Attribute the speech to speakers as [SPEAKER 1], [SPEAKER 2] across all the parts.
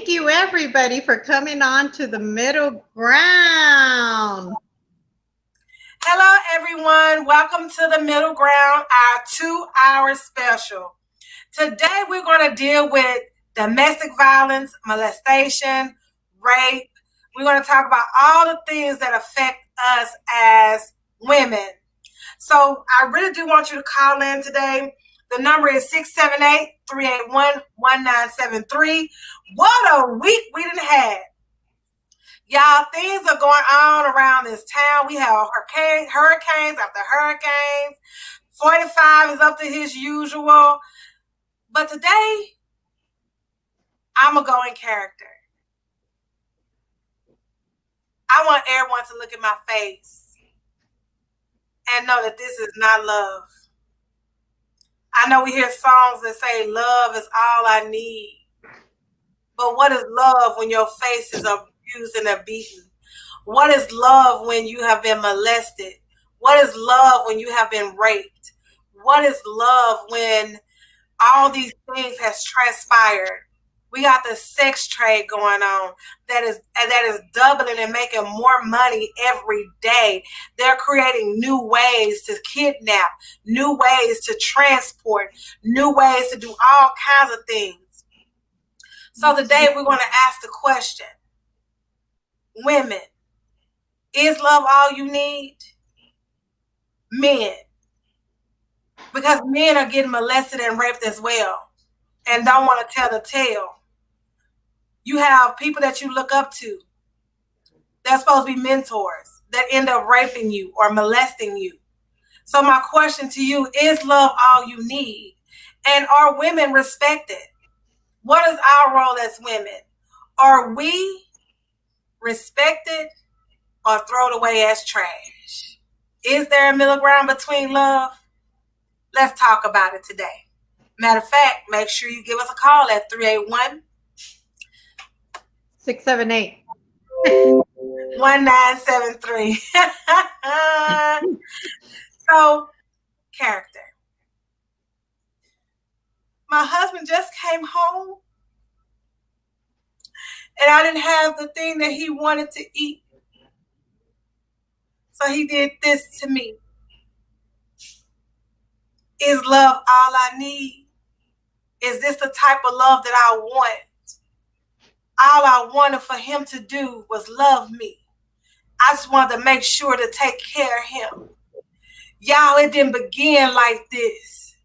[SPEAKER 1] Thank you, everybody, for coming on to the middle ground.
[SPEAKER 2] Hello, everyone. Welcome to the middle ground, our 2-hour special. Today, we're going to deal with domestic violence, molestation, rape. We're going to talk about all the things that affect us as women. So I really do want you to call in today. The number is 678-381-1973. What a week we didn't have. Y'all, things are going on around this town. We have hurricanes after hurricanes. 45 is up to his usual. But today, I'm going to go in character. I want everyone to look at my face and know that this is not love. I know we hear songs that say love is all I need. But what is love when your face is abused and beaten? What is love when you have been molested? What is love when you have been raped? What is love when all these things has transpired? We got the sex trade going on that is doubling and making more money every day. They're creating new ways to kidnap, new ways to transport, new ways to do all kinds of things. So today we're going to ask the question, women, is love all you need? Men, because men are getting molested and raped as well and don't want to tell the tale. You have people that you look up to. They're supposed to be mentors that end up raping you or molesting you. So my question to you, is love all you need? And are women respected? What is our role as women? Are we respected or thrown away as trash? Is there a middle ground between love? Let's talk about it today. Matter of fact, make sure you give us a call at 381
[SPEAKER 1] 678
[SPEAKER 2] 1973. So, character. My husband just came home and I didn't have the thing that he wanted to eat. So he did this to me. Is love all I need? Is this the type of love that I want? All I wanted for him to do was love me. I just wanted to make sure to take care of him. Y'all, it didn't begin like this.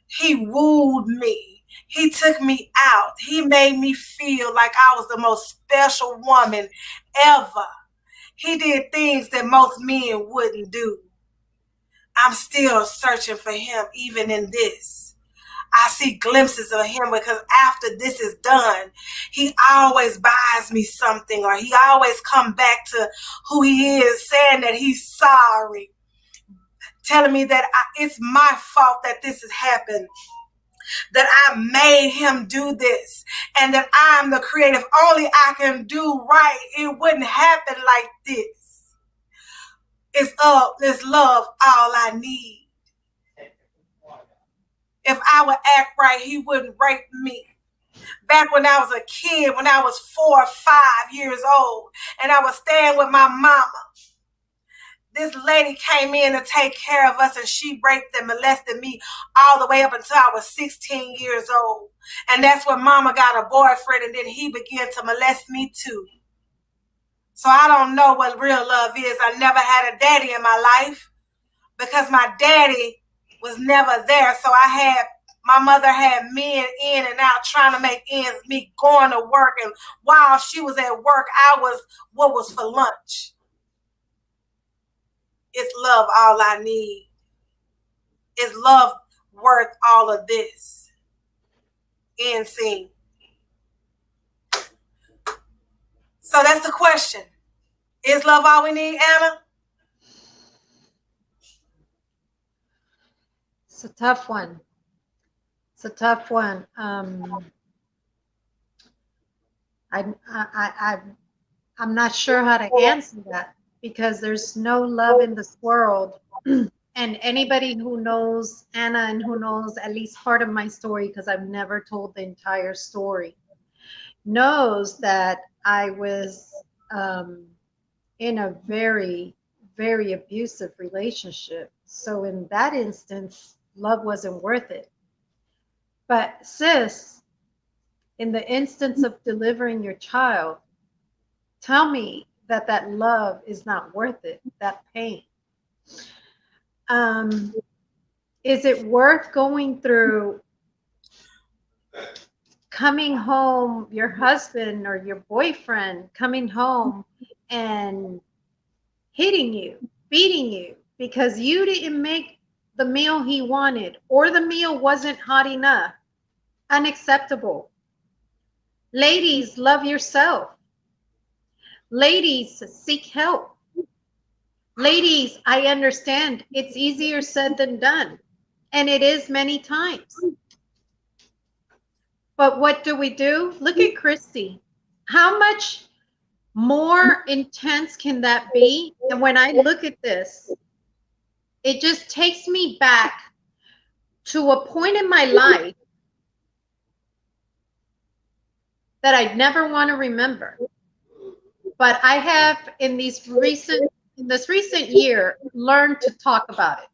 [SPEAKER 2] He wooed me. He took me out. He made me feel like I was the most special woman ever. He did things that most men wouldn't do. I'm still searching for him even in this. I see glimpses of him because after this is done, he always buys me something or he always come back to who he is, saying that he's sorry, telling me that it's my fault that this has happened, that I made him do this, and that I'm the creative. Only I can do right. It wouldn't happen like this. It's love all I need. If I would act right, he wouldn't rape me. Back when I was a kid, when I was 4 or 5 years old, and I was staying with my mama, this lady came in to take care of us, and she raped and molested me all the way up until I was 16 years old. And that's when mama got a boyfriend, and then he began to molest me too. So I don't know what real love is. I never had a daddy in my life because my daddy was never there. So my mother had men in and out trying to make ends meet, going to work. And while she was at work, what was for lunch? Is love all I need? Is love worth all of this? End scene. So that's the question. Is love all we need, Anna?
[SPEAKER 1] It's a tough one. It's a tough one. I'm not sure how to answer that because there's no love in this world. And anybody who knows Anna and who knows at least part of my story, because I've never told the entire story, knows that I was in a very, very abusive relationship. So in that instance, love wasn't worth it. But sis, in the instance of delivering your child, tell me that that love is not worth it, that pain. Um, is it worth going through coming home, your husband or your boyfriend coming home and hitting you, beating you because you didn't make the meal he wanted or the meal wasn't hot enough? Unacceptable. Ladies, love yourself. Ladies, seek help. Ladies, I understand it's easier said than done, and it is many times. But what do we do? Look at Christy. How much more intense can that be? And when I look at this, it just takes me back to a point in my life that I'd never want to remember. But I have in this recent year learned to talk about it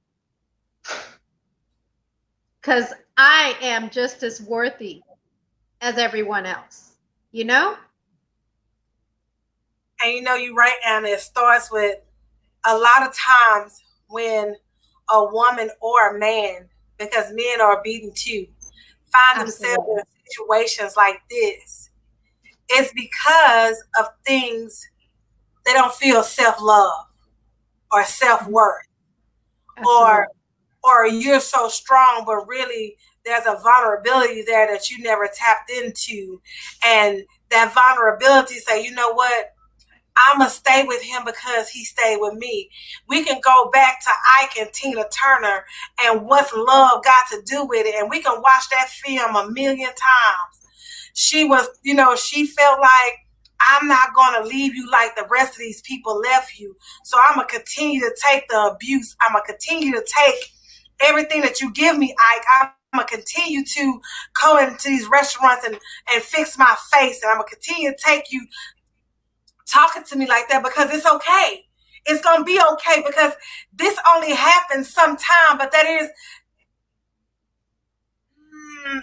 [SPEAKER 1] because I am just as worthy as everyone else, you know?
[SPEAKER 2] And you know, you're right, Anna. It starts with a lot of times when a woman or a man, because men are beaten too, find themselves
[SPEAKER 1] Absolutely.
[SPEAKER 2] in situations like this, it's because of things they don't feel self-love or self-worth, or
[SPEAKER 1] Absolutely.
[SPEAKER 2] or you're so strong, but really there's a vulnerability there that you never tapped into. And that vulnerability say, you know what? I'm going to stay with him because he stayed with me. We can go back to Ike and Tina Turner and what's love got to do with it. And we can watch that film a million times. She was, you know, she felt like, I'm not going to leave you like the rest of these people left you. So I'm going to continue to take the abuse. I'm going to continue to take everything that you give me, Ike. I'm going to continue to go into these restaurants and fix my face. And I'm going to continue to take you talking to me like that because it's okay. It's going to be okay because this only happens sometime, but that is,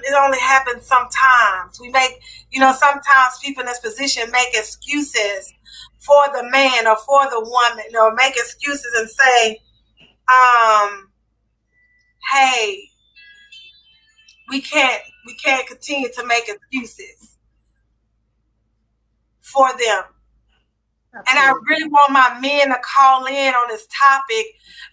[SPEAKER 2] it only happens sometimes. We make, you know, sometimes people in this position make excuses for the man or for the woman, or make excuses and say, hey, we can't continue to make excuses for them. And I
[SPEAKER 1] Absolutely.
[SPEAKER 2] really want my men to call in on this topic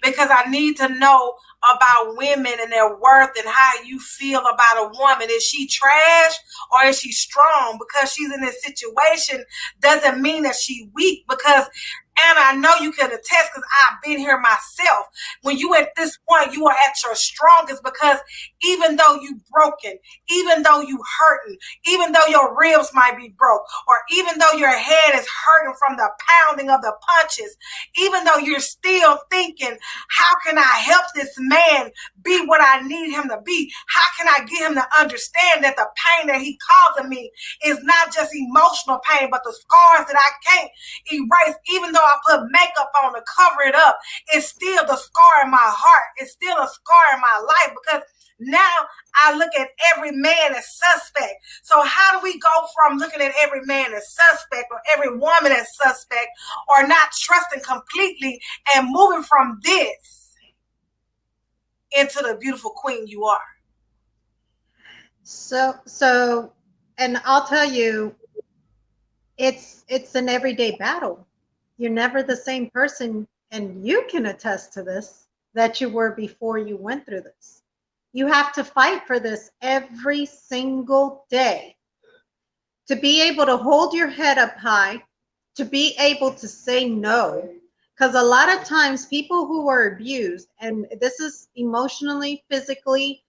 [SPEAKER 2] because I need to know about women and their worth and how you feel about a woman. Is she trash or is she strong? Because she's in this situation doesn't mean that she's weak. Because, and I know you can attest because I've been here myself. When you at this point, you are at your strongest because even though you broken, even though you hurting, even though your ribs might be broke, or even though your head is hurting from the pounding of the punches, even though you're still thinking, how can I help this man be what I need him to be? How can I get him to understand that the pain that he causing me is not just emotional pain, but the scars that I can't erase, even though I put makeup on to cover it up, it's still the scar in my heart. It's still a scar in my life because now I look at every man as suspect. So how do we go from looking at every man as suspect or every woman as suspect or not trusting completely and moving from this into the beautiful queen you are?
[SPEAKER 1] So, and I'll tell you, it's an everyday battle. You're never the same person, and you can attest to this, that you were before you went through this. You have to fight for this every single day to be able to hold your head up high, to be able to say no. Because a lot of times people who are abused, and this is emotionally, physically,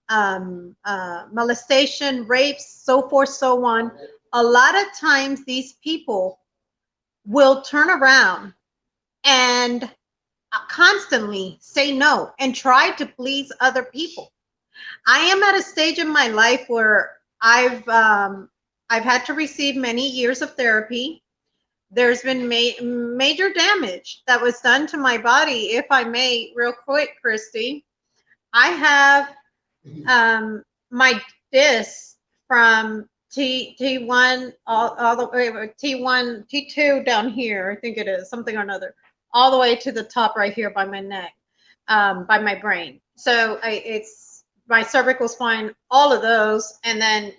[SPEAKER 1] molestation, rapes, so forth, so on. A lot of times these people will turn around and constantly say no and try to please other people. I am at a stage in my life where I've I've had to receive many years of therapy. There's been major damage that was done to my body. If I may, real quick, Christy, I have my disc from T1 all the way T1 T2 down here. I think it is something or another, all the way to the top right here by my neck, by my brain. So it's my cervical spine, all of those, and then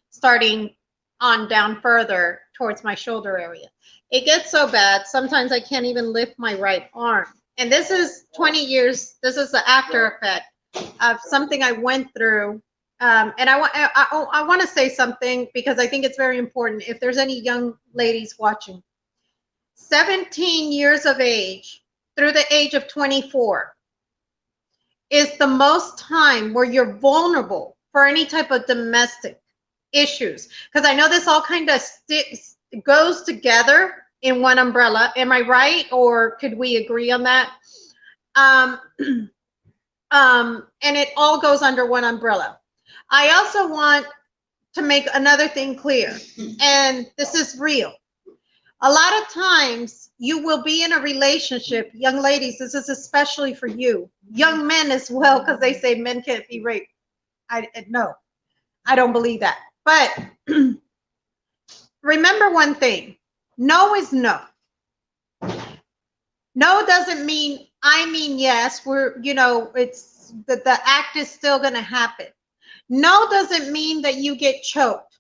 [SPEAKER 1] starting on down further towards my shoulder area. It gets so bad sometimes I can't even lift my right arm. And this is 20 years. This is the after effect of something I went through. And I want to say something because I think it's very important. If there's any young ladies watching, 17 years of age through the age of 24 is the most time where you're vulnerable for any type of domestic issues. Because I know this all kind of goes together in one umbrella. Am I right? Or could we agree on that? And it all goes under one umbrella. I also want to make another thing clear, and this is real. A lot of times you will be in a relationship, young ladies, this is especially for you, young men as well, because they say men can't be raped. No, I don't believe that. But remember one thing, no is no. No doesn't mean I mean yes. It's the act is still going to happen. No doesn't mean that you get choked.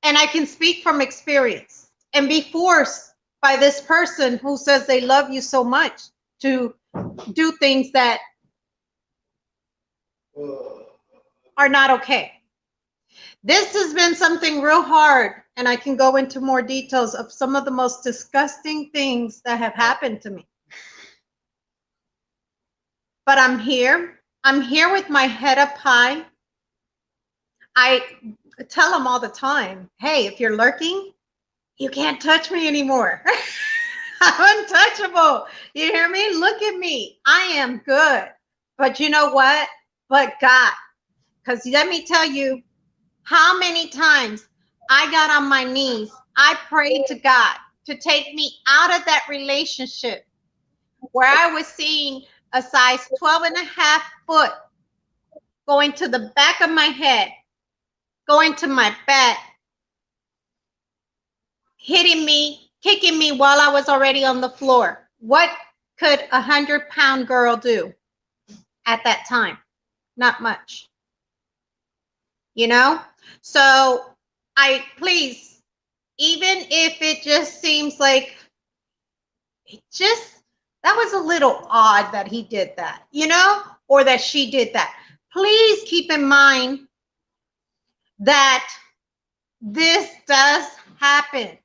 [SPEAKER 1] And I can speak from experience and be forced by this person who says they love you so much to do things that are not okay. This has been something real hard, and I can go into more details of some of the most disgusting things that have happened to me. But I'm here. I'm here with my head up high. I tell them all the time, hey, if you're lurking, you can't touch me anymore. I'm untouchable. You hear me? Look at me. I am good. But you know what? But God. Because let me tell you how many times I got on my knees. I prayed to God to take me out of that relationship where I was seeing a size 12 and a half foot going to the back of my head, going to my back, hitting me, kicking me while I was already on the floor. What could a 100-pound girl do at that time? Not much. So please, even if it just seems like that was a little odd that he did that, or that she did that. Please keep in mind that this does happen.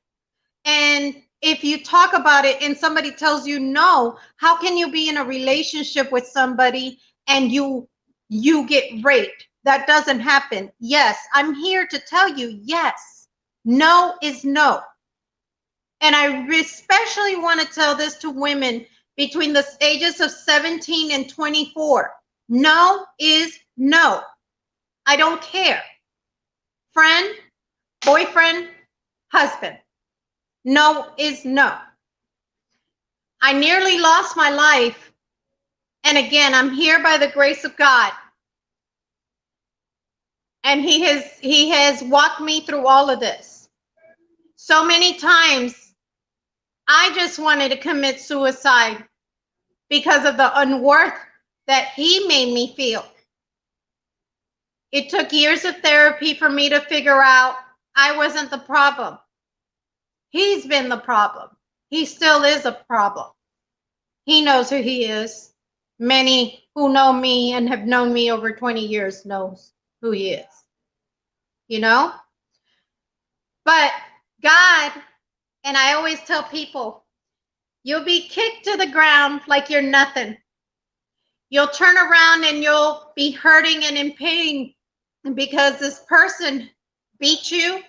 [SPEAKER 1] And if you talk about it and somebody tells you no, how can you be in a relationship with somebody and you get raped? That doesn't happen. Yes, I'm here to tell you, yes, no is no. And I especially want to tell this to women between the ages of 17 and 24. No is no. I don't care. Friend, boyfriend, husband. No is no. I nearly lost my life. And again, I'm here by the grace of God. And he has walked me through all of this. So many times, I just wanted to commit suicide because of the unworth that he made me feel. It took years of therapy for me to figure out I wasn't the problem. He's been the problem. He still is a problem. He knows who he is. Many who know me and have known me over 20 years knows who he is. But God, and I always tell people, you'll be kicked to the ground like you're nothing. You'll turn around and you'll be hurting and in pain because this person beat you,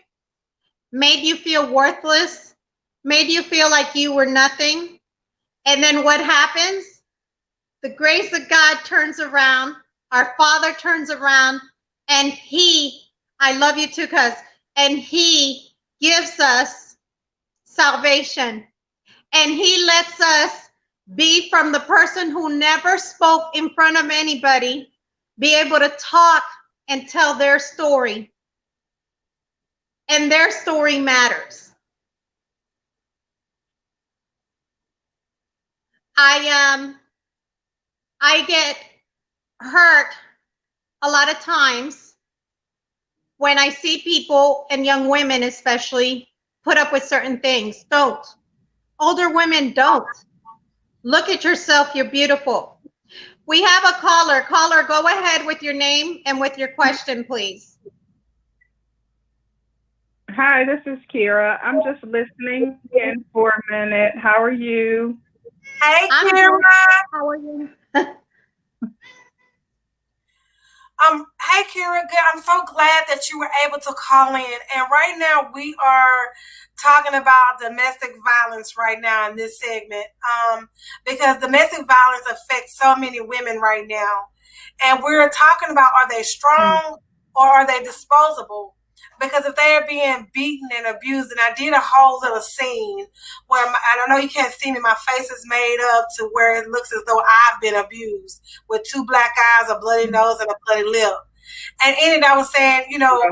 [SPEAKER 1] made you feel worthless, made you feel like you were nothing. And then what happens? The grace of God turns around, our Father turns around, and I love you too, cuz and he gives us salvation, and he lets us be from the person who never spoke in front of anybody, be able to talk and tell their story, and their story matters. I get hurt a lot of times when I see people, and young women especially, put up with certain things. Don't. Older women don't. Look at yourself. You're beautiful. We have a caller. Caller, go ahead with your name and with your question, please.
[SPEAKER 3] Hi, this is Kira. I'm just listening in for a minute. How are you?
[SPEAKER 2] Hey,
[SPEAKER 1] I'm
[SPEAKER 2] Kira.
[SPEAKER 1] good. How are you?
[SPEAKER 2] Hey, Kira, good. I'm so glad that you were able to call in. And right now we are talking about domestic violence right now in this segment, because domestic violence affects so many women right now. And we're talking about, are they strong or are they disposable? Because if they're being beaten and abused, and I did a whole little scene where, and I know you can't see me, my face is made up to where it looks as though I've been abused, with 2 black eyes, a bloody nose, and a bloody lip. And in it, I was saying, you know,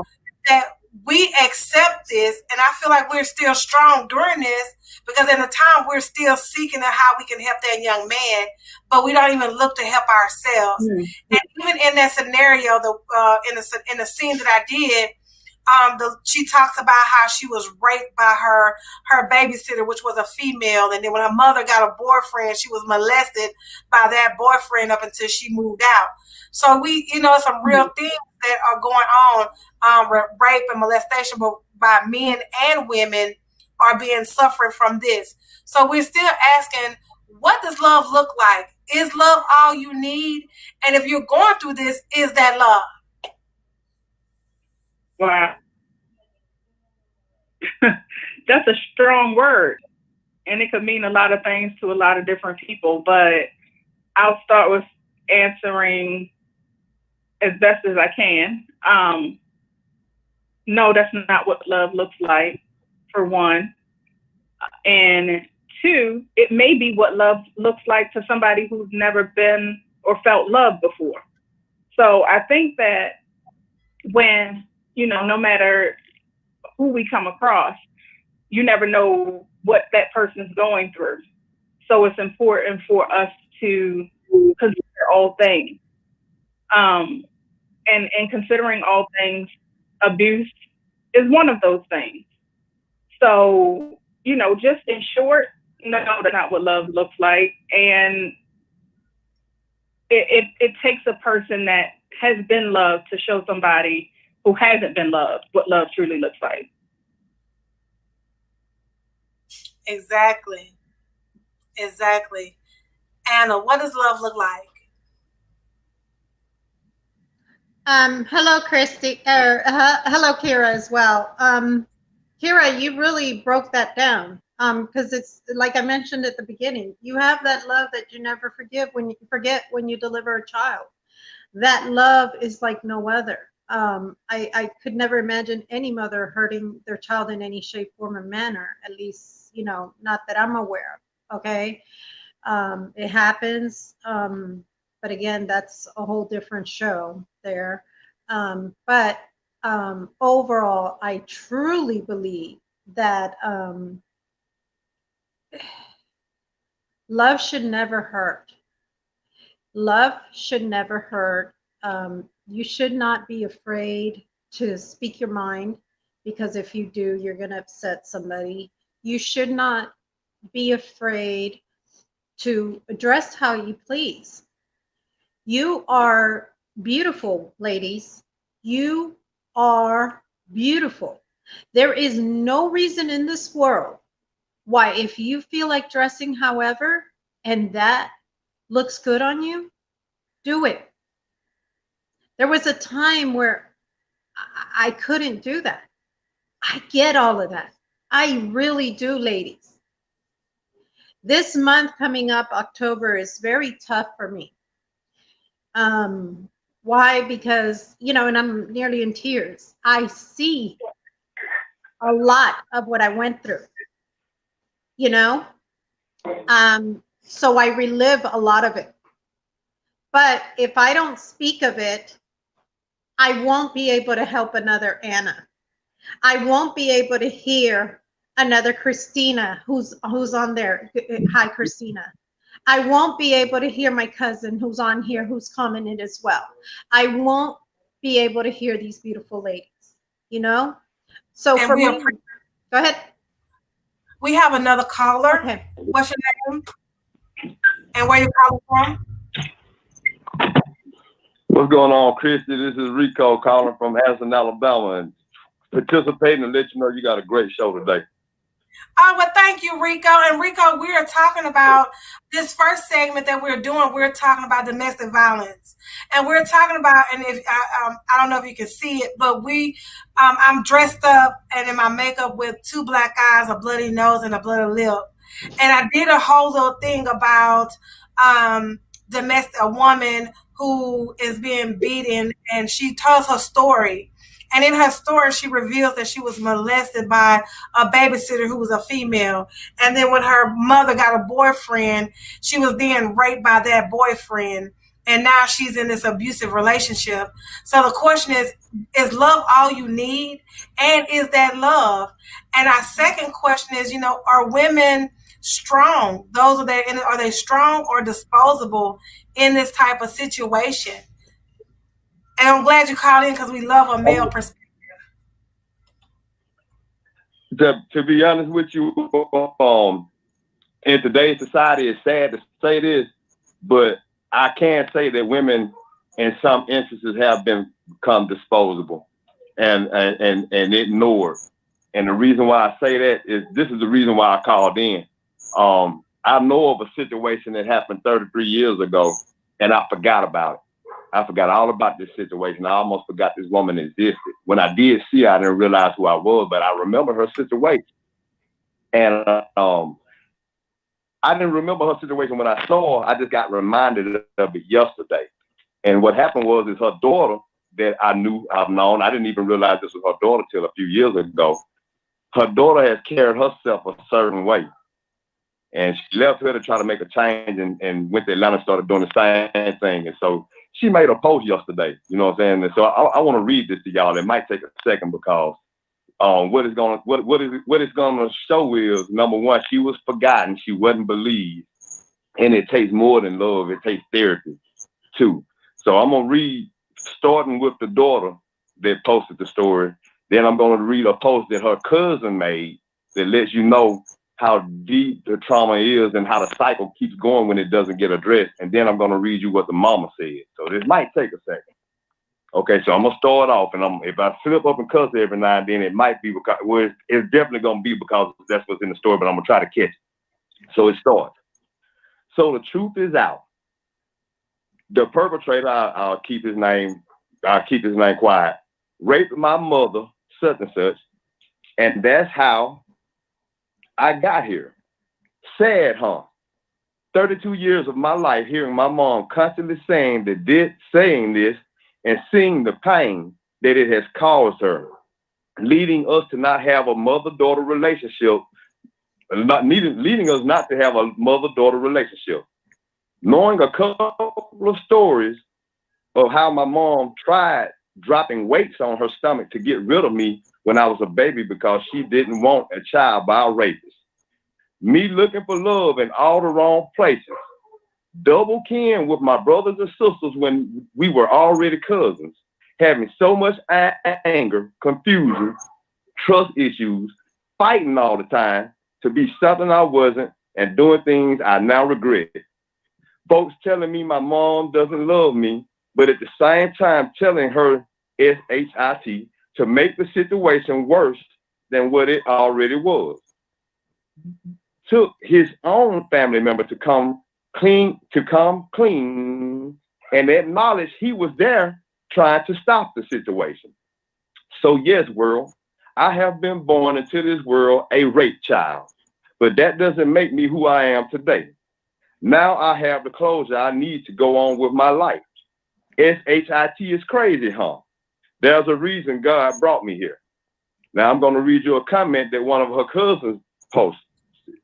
[SPEAKER 2] that we accept this, and I feel like we're still strong during this, because in the time we're still seeking how we can help that young man, but we don't even look to help ourselves. And even in that scenario, in the scene that I did, she talks about how she was raped by her babysitter, which was a female, and then when her mother got a boyfriend, she was molested by that boyfriend up until she moved out. So we, you know, some real things that are going on, rape and molestation, but by men and women are being suffering from this. So we're still asking, what does love look like? Is love all you need? And if you're going through this, is that love?
[SPEAKER 3] Wow. That's a strong word, and it could mean a lot of things to a lot of different people, but I'll start with answering as best as I can. No, that's not what love looks like, for one. And 2, it may be what love looks like to somebody who's never been or felt love before. So I think that when, you know, no matter who we come across, you never know what that person's going through. So it's important for us to consider all things. And considering all things, abuse is one of those things. So, you know, just in short, no, that's not what love looks like. And it takes a person that has been loved to show somebody who hasn't been loved what love truly looks like.
[SPEAKER 2] Exactly. Anna, what does love look like?
[SPEAKER 1] Hello, Christy. Hello, Kira, as well. Kira, you really broke that down. Because it's like I mentioned at the beginning, you have that love that you never forget when you deliver a child. That love is like no other. I could never imagine any mother hurting their child in any shape, form, or manner. At least, you know, not that I'm aware of. Okay, it happens. But again, that's a whole different show there. But overall, I truly believe that love should never hurt. Love should never hurt. You should not be afraid to speak your mind, because if you do, you're going to upset somebody. You should not be afraid to address how you please. You are beautiful, ladies. You are beautiful. There is no reason in this world why, if you feel like dressing however, and that looks good on you, do it. There was a time where I couldn't do that. I get all of that. I really do, ladies. This month coming up, October, is very tough for me. Why? Because, you know, and I'm nearly in tears. I see a lot of what I went through, you know? So I relive a lot of it. But if I don't speak of it, I won't be able to help another Anna. I won't be able to hear another Christina who's on there. Hi, Christina. I won't be able to hear my cousin who's on here who's commented as well. I won't be able to hear these beautiful ladies, you know? So
[SPEAKER 2] And
[SPEAKER 1] for me, go ahead.
[SPEAKER 2] We have another caller.
[SPEAKER 1] Okay.
[SPEAKER 2] What's your name? And where you calling from?
[SPEAKER 4] What's going on, Christy? This is Rico calling from Addison, Alabama, and participating and let you know you got a great show today.
[SPEAKER 2] Oh, well, thank you, Rico. And Rico, we are talking about this first segment that we're doing. We're talking about domestic violence, and we're talking about. And if I don't know if you can see it, but I'm dressed up and in my makeup with 2 black eyes, a bloody nose, and a bloody lip. And I did a whole little thing about a woman who is being beaten, and she tells her story. And in her story, she reveals that she was molested by a babysitter who was a female. And then when her mother got a boyfriend, she was being raped by that boyfriend. And now she's in this abusive relationship. So the question is love all you need? And is that love? And our second question is, are women strong? Are they strong or disposable in this type of situation? And I'm glad you called in because we love a male perspective.
[SPEAKER 4] To be honest with you, in today's society, it's sad to say this, but I can say that women, in some instances, have become disposable and ignored. And the reason why I say that is this is the reason why I called in. I know of a situation that happened 33 years ago, and I forgot about it. I forgot all about this situation. I almost forgot this woman existed. When I did see her, I didn't realize who I was, but I remember her situation. And I didn't remember her situation when I saw her. I just got reminded of it yesterday. And what happened was is her daughter that I've known, I didn't even realize this was her daughter till a few years ago. Her daughter has carried herself a certain way. And she left her to try to make a change and went to Atlanta and started doing the same thing. And so she made a post yesterday, you know what I'm saying? And so I want to read this to y'all. It might take a second because what it's gonna show is, number one, she was forgotten, she wasn't believed, and it takes more than love. It takes therapy too. So I'm gonna read, starting with the daughter that posted the story. Then I'm gonna read a post that her cousin made that lets you know how deep the trauma is and how the cycle keeps going when it doesn't get addressed. And then I'm going to read you what the mama said. So this might take a second. Okay, so I'm going to start off, and if I slip up and cuss every now and then, it might be because, well, it's definitely going to be because that's what's in the story, but I'm going to try to catch it. So it starts. So the truth is out. The perpetrator, I'll keep his name quiet, raped my mother, such and such, and that's how I got here. Sad, huh? 32 years of my life hearing my mom constantly saying this and seeing the pain that it has caused her, leading us to not have a mother-daughter relationship, leading us not to have a mother-daughter relationship. Knowing a couple of stories of how my mom tried dropping weights on her stomach to get rid of me when I was a baby because she didn't want a child by a rapist. Me looking for love in all the wrong places. Double kin with my brothers and sisters when we were already cousins. Having so much anger, confusion, trust issues, fighting all the time to be something I wasn't and doing things I now regret. Folks telling me my mom doesn't love me, but at the same time telling her SHIT to make the situation worse than what it already was. Took his own family member to come clean and acknowledge he was there trying to stop the situation. So yes, world, I have been born into this world a rape child, but that doesn't make me who I am today. Now I have the closure I need to go on with my life. SHIT is crazy, huh? There's a reason God brought me here. Now I'm going to read you a comment that one of her cousins posted.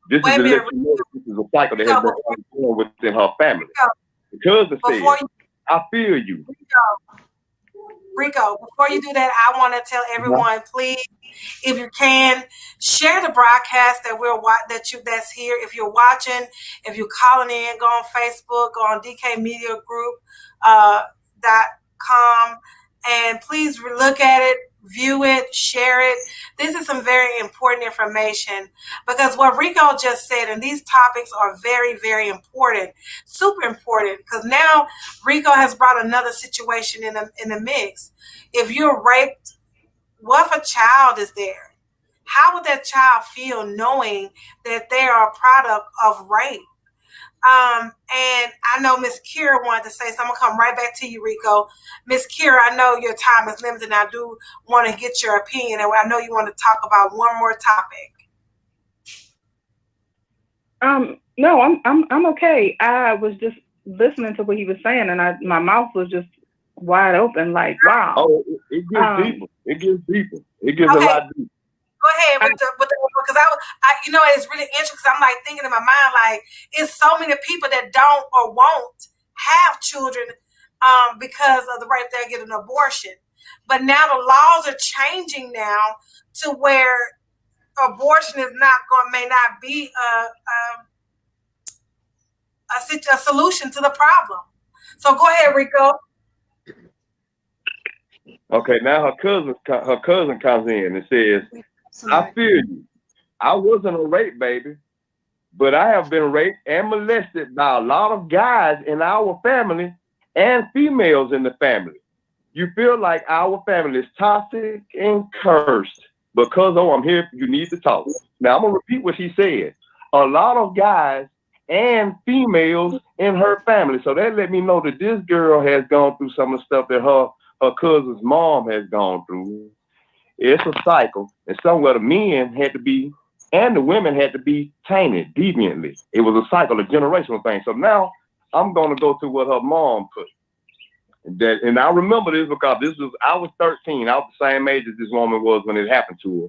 [SPEAKER 4] This
[SPEAKER 2] Wait
[SPEAKER 4] is
[SPEAKER 2] a
[SPEAKER 4] a
[SPEAKER 2] minute,
[SPEAKER 4] this is a cycle that has been ongoing within her family. The cousin said, "I feel you."
[SPEAKER 2] Rico, before you do that, I want to tell everyone, please, if you can, share the broadcast that that's here. If you're watching, if you're calling in, go on Facebook, go on DKMediaGroup.com, and please look at it, view it, share it. This is some very important information, because what Rico just said, and these topics are very, very important, super important, because now Rico has brought another situation in the mix. If you're raped, what if a child is there? How would that child feel knowing that they are a product of rape? And I know Miss Kira wanted to say something. I'm gonna come right back to you, Rico. Miss Kira, I know your time is limited, and I do want to get your opinion, and I know you want to talk about one more topic.
[SPEAKER 3] No, I'm okay. I was just listening to what he was saying, and my mouth was just wide open, like, wow.
[SPEAKER 4] Oh, it gets deeper. It gets deeper. It gets a lot deeper.
[SPEAKER 2] Go ahead with the because I you know, it's really interesting, because I'm like thinking in my mind, like, it's so many people that don't or won't have children because of the right there get an abortion. But now the laws are changing now to where abortion is may not be a solution to the problem. So go ahead, Rico.
[SPEAKER 4] Okay, now her cousin comes in and says, "I feel you. I wasn't a rape baby, but I have been raped and molested by a lot of guys in our family and females in the family. You feel like our family is toxic and cursed because, I'm here, you need to talk." Now, I'm going to repeat what she said. A lot of guys and females in her family. So that let me know that this girl has gone through some of the stuff that her cousin's mom has gone through. It's a cycle, and somewhere the men had to be, and the women had to be tainted deviantly. It was a cycle, a generational thing. So now I'm going to go to what her mom put. And I remember this because I was 13. I was the same age as this woman was when it happened to her.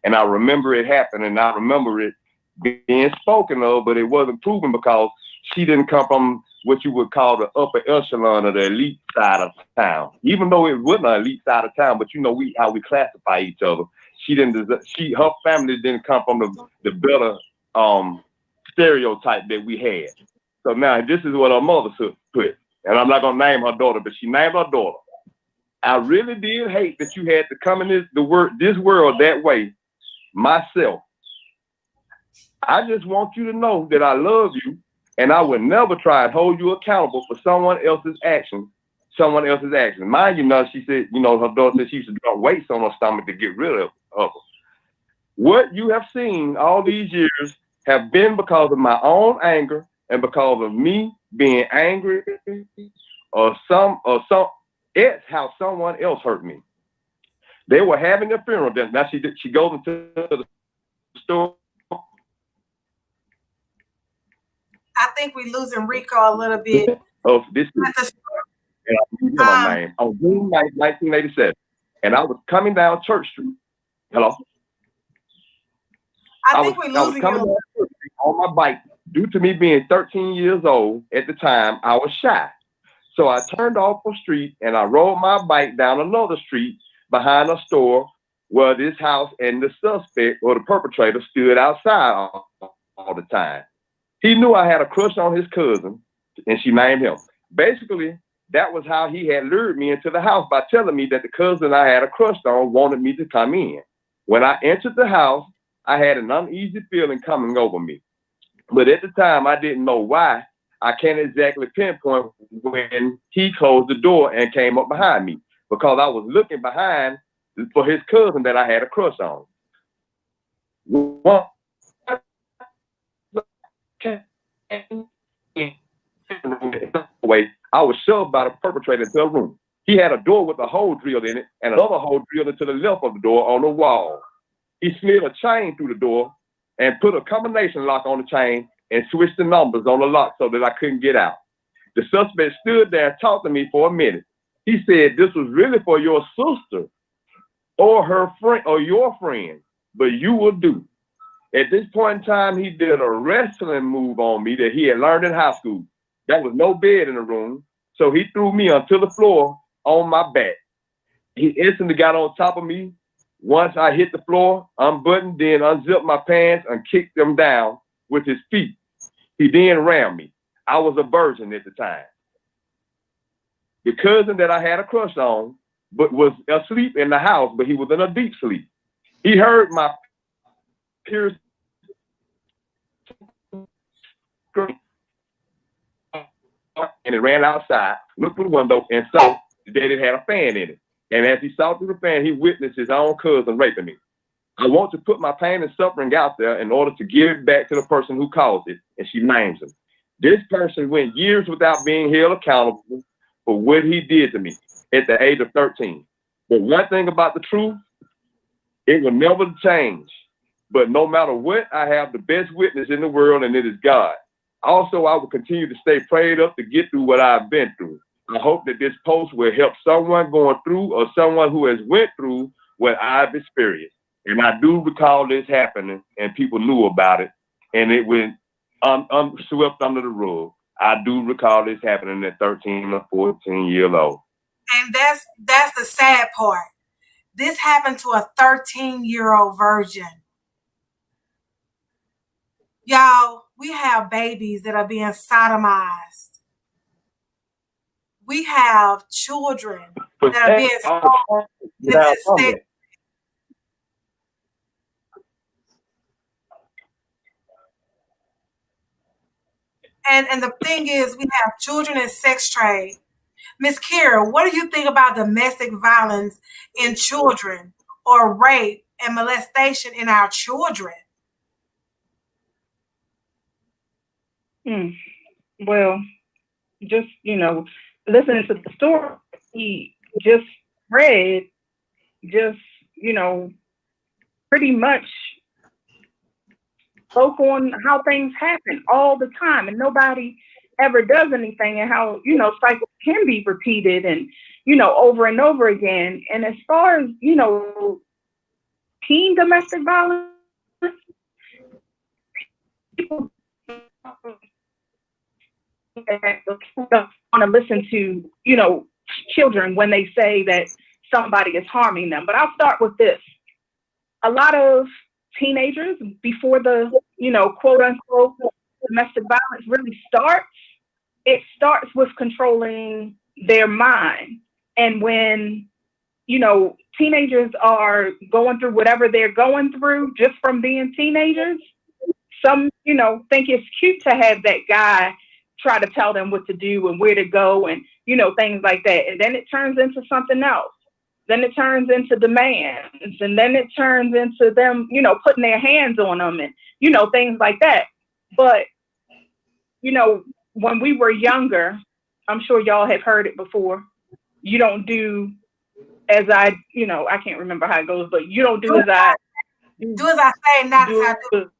[SPEAKER 4] And I remember it happened, and I remember it being spoken of, but it wasn't proven because she didn't come from what you would call the upper echelon of the elite side of town. Even though it wasn't an elite side of town, but you know how we classify each other. Her family didn't come from the better stereotype that we had. So now this is what her mother put. And I'm not gonna name her daughter, but she named her daughter. "I really did hate that you had to come in this world that way myself. I just want you to know that I love you, and I would never try and hold you accountable for someone else's action. Mind you, now she said, her daughter said she used to drop weights on her stomach to get rid of her. What you have seen all these years have been because of my own anger and because of me being angry or it's how someone else hurt me. They were having a funeral. Now she goes into the store.
[SPEAKER 2] I think we're losing Rico a little bit.
[SPEAKER 4] Oh, this is my name. On June 9th, 1987. And I was coming down Church Street. Hello?
[SPEAKER 2] I think we're losing
[SPEAKER 4] coming down Church Street on my bike. Due to me being 13 years old at the time, I was shy. So I turned off the street and I rode my bike down another street behind a store where this house and the suspect or the perpetrator stood outside all the time. He knew I had a crush on his cousin, and she named him. Basically, that was how he had lured me into the house, by telling me that the cousin I had a crush on wanted me to come in. When I entered the house, I had an uneasy feeling coming over me. But at the time, I didn't know why. I can't exactly pinpoint when he closed the door and came up behind me, because I was looking behind for his cousin that I had a crush on. I was shoved by the perpetrator into a room. He had a door with a hole drilled in it and another hole drilled into the left of the door on the wall. He slid a chain through the door and put a combination lock on the chain and switched the numbers on the lock so that I couldn't get out. The suspect stood there and talked to me for a minute. He said, "This was really for your sister." or her friend or your friend, but you will do. At this point in time, he did a wrestling move on me that he had learned in high school. There was no bed in the room, so he threw me onto the floor on my back. He instantly got on top of me. Once I hit the floor, unbuttoned, then unzipped my pants and kicked them down with his feet. He then rammed me. I was a virgin at the time. The cousin that I had a crush on, but was asleep in the house, but he was in a deep sleep. He heard my pierce and it ran outside, looked through the window, and saw that it had a fan in it. And as he saw through the fan, he witnessed his own cousin raping me. I want to put my pain and suffering out there in order to give it back to the person who caused it, and she names him. This person went years without being held accountable for what he did to me at the age of 13. But one thing about the truth, it will never change. But no matter what, I have the best witness in the world, and it is God. Also, I will continue to stay prayed up to get through what I've been through. I hope that this post will help someone going through or someone who has went through what I've experienced. And I do recall this happening, and people knew about it, and it went swept under the rug. I do recall this happening at 13 or 14 years old.
[SPEAKER 2] And that's the sad part. This happened to a 13-year-old virgin. Y'all, we have babies that are being sodomized. We have children that are being sold into sex. And the thing is, we have children in sex trade. Miss Kira, what do you think about domestic violence in children or rape and molestation in our children?
[SPEAKER 3] Well, just, listening to the story he just read, pretty much spoke on how things happen all the time and nobody ever does anything, and how, cycles can be repeated and, over and over again. And as far as, teen domestic violence, people want to listen to, children when they say that somebody is harming them. But I'll start with this. A lot of teenagers, before the, quote unquote domestic violence really starts, it starts with controlling their mind. And when, teenagers are going through whatever they're going through just from being teenagers, some, think it's cute to have that guy try to tell them what to do and where to go and, things like that. And then it turns into something else. Then it turns into demands, and then it turns into them, putting their hands on them and, things like that. But, when we were younger, I'm sure y'all have heard it before. You don't do as I, I can't remember how it goes, but you don't do as I
[SPEAKER 2] do as I say, not as I do.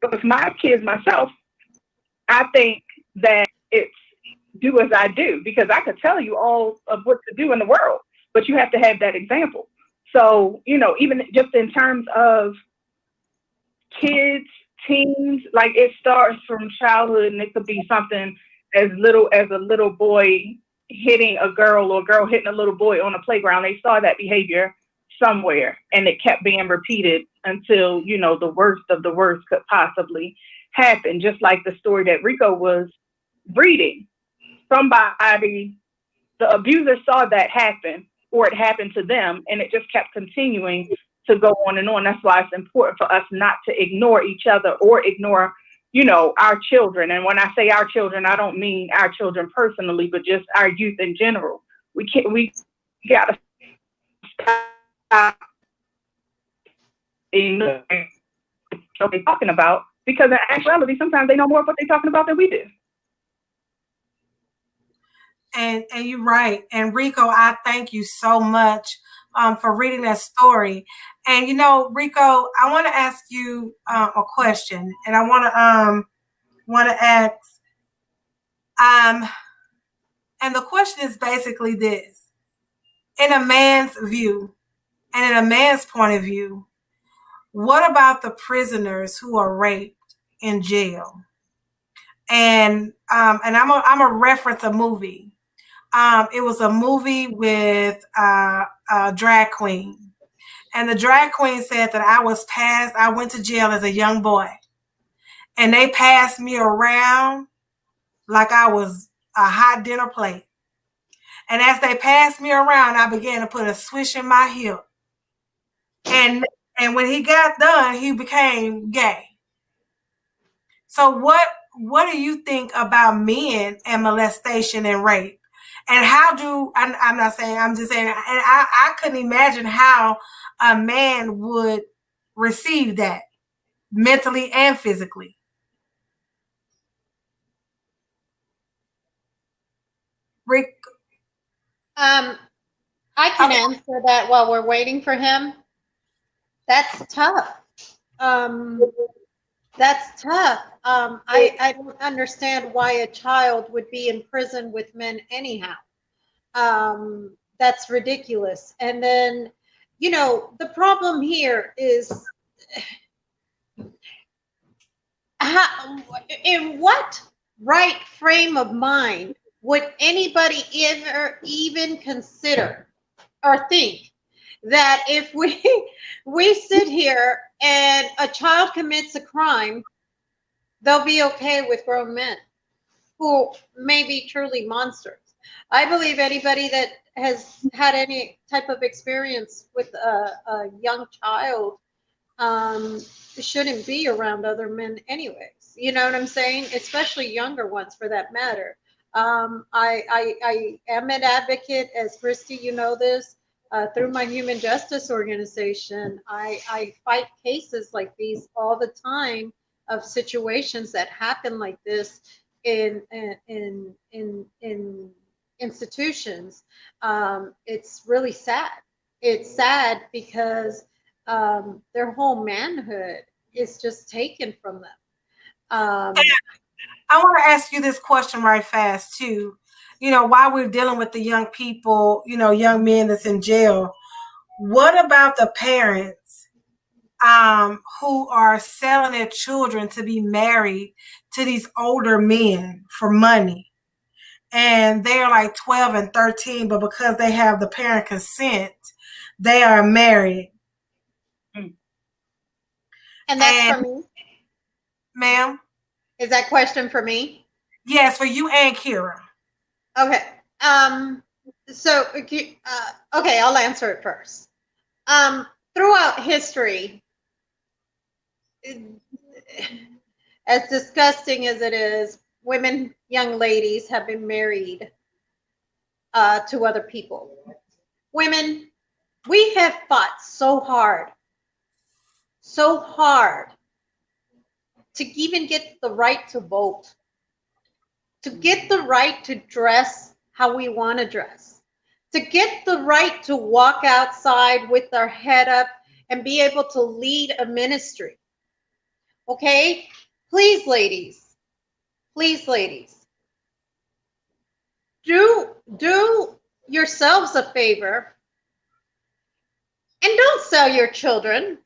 [SPEAKER 3] With my kids myself, I think that it's do as I do, because I could tell you all of what to do in the world, but you have to have that example. So, even just in terms of kids, teens, like it starts from childhood, and it could be something as little as a little boy hitting a girl or a girl hitting a little boy on a playground. They saw that behavior somewhere, and it kept being repeated until, the worst of the worst could possibly happen. Just like the story that Rico was reading. Somebody, the abuser saw that happen, or it happened to them, and it just kept continuing to go on and on. That's why it's important for us not to ignore each other or ignore, our children. And when I say our children, I don't mean our children personally, but just our youth in general. We gotta stop what they're talking about, because in actuality, sometimes they know more of what they're talking about than we do.
[SPEAKER 2] And you're right. And Rico, I thank you so much for reading that story. And Rico, I want to ask you a question, and I want to ask, And the question is basically this: in a man's view, and in a man's point of view, what about the prisoners who are raped in jail? And I'm a reference a movie. It was a movie with a drag queen, and the drag queen said that I went to jail as a young boy, and they passed me around like I was a hot dinner plate. And as they passed me around, I began to put a swish in my hip. And when he got done, he became gay. So what do you think about men and molestation and rape? And how do, I'm not saying, I'm just saying, and I couldn't imagine how a man would receive that mentally and physically. Rick?
[SPEAKER 1] I can answer that while we're waiting for him. That's tough. That's tough. I don't understand why a child would be in prison with men anyhow. That's ridiculous. And then, you know, the problem here is in what right frame of mind would anybody ever even consider or think that if we sit here and a child commits a crime, they'll be okay with grown men who may be truly monsters? I believe anybody that has had any type of experience with a young child shouldn't be around other men anyways. You know what I'm saying? Especially younger ones for that matter. I am an advocate, as Christy, you know this, through my human justice organization. I fight cases like these all the time of situations that happen like this in institutions. It's really sad. It's sad because their whole manhood is just taken from them.
[SPEAKER 2] I want to ask you this question right fast too. You know, while we're dealing with the young people, you know, young men that's in jail, what about the parents who are selling their children to be married to these older men for money? And they are like 12 and 13, but because they have the parent consent, they are married.
[SPEAKER 1] And that's for me?
[SPEAKER 2] Ma'am?
[SPEAKER 1] Is that question for me?
[SPEAKER 2] Yes, for you and Kira.
[SPEAKER 1] Okay. So, okay, I'll answer it first. Throughout history, as disgusting as it is, women, young ladies have been married to other people. Women, we have fought so hard to even get the right to vote, to get the right to dress how we want to dress, to get the right to walk outside with our head up and be able to lead a ministry. Okay? Please, ladies, do yourselves a favor and don't sell your children.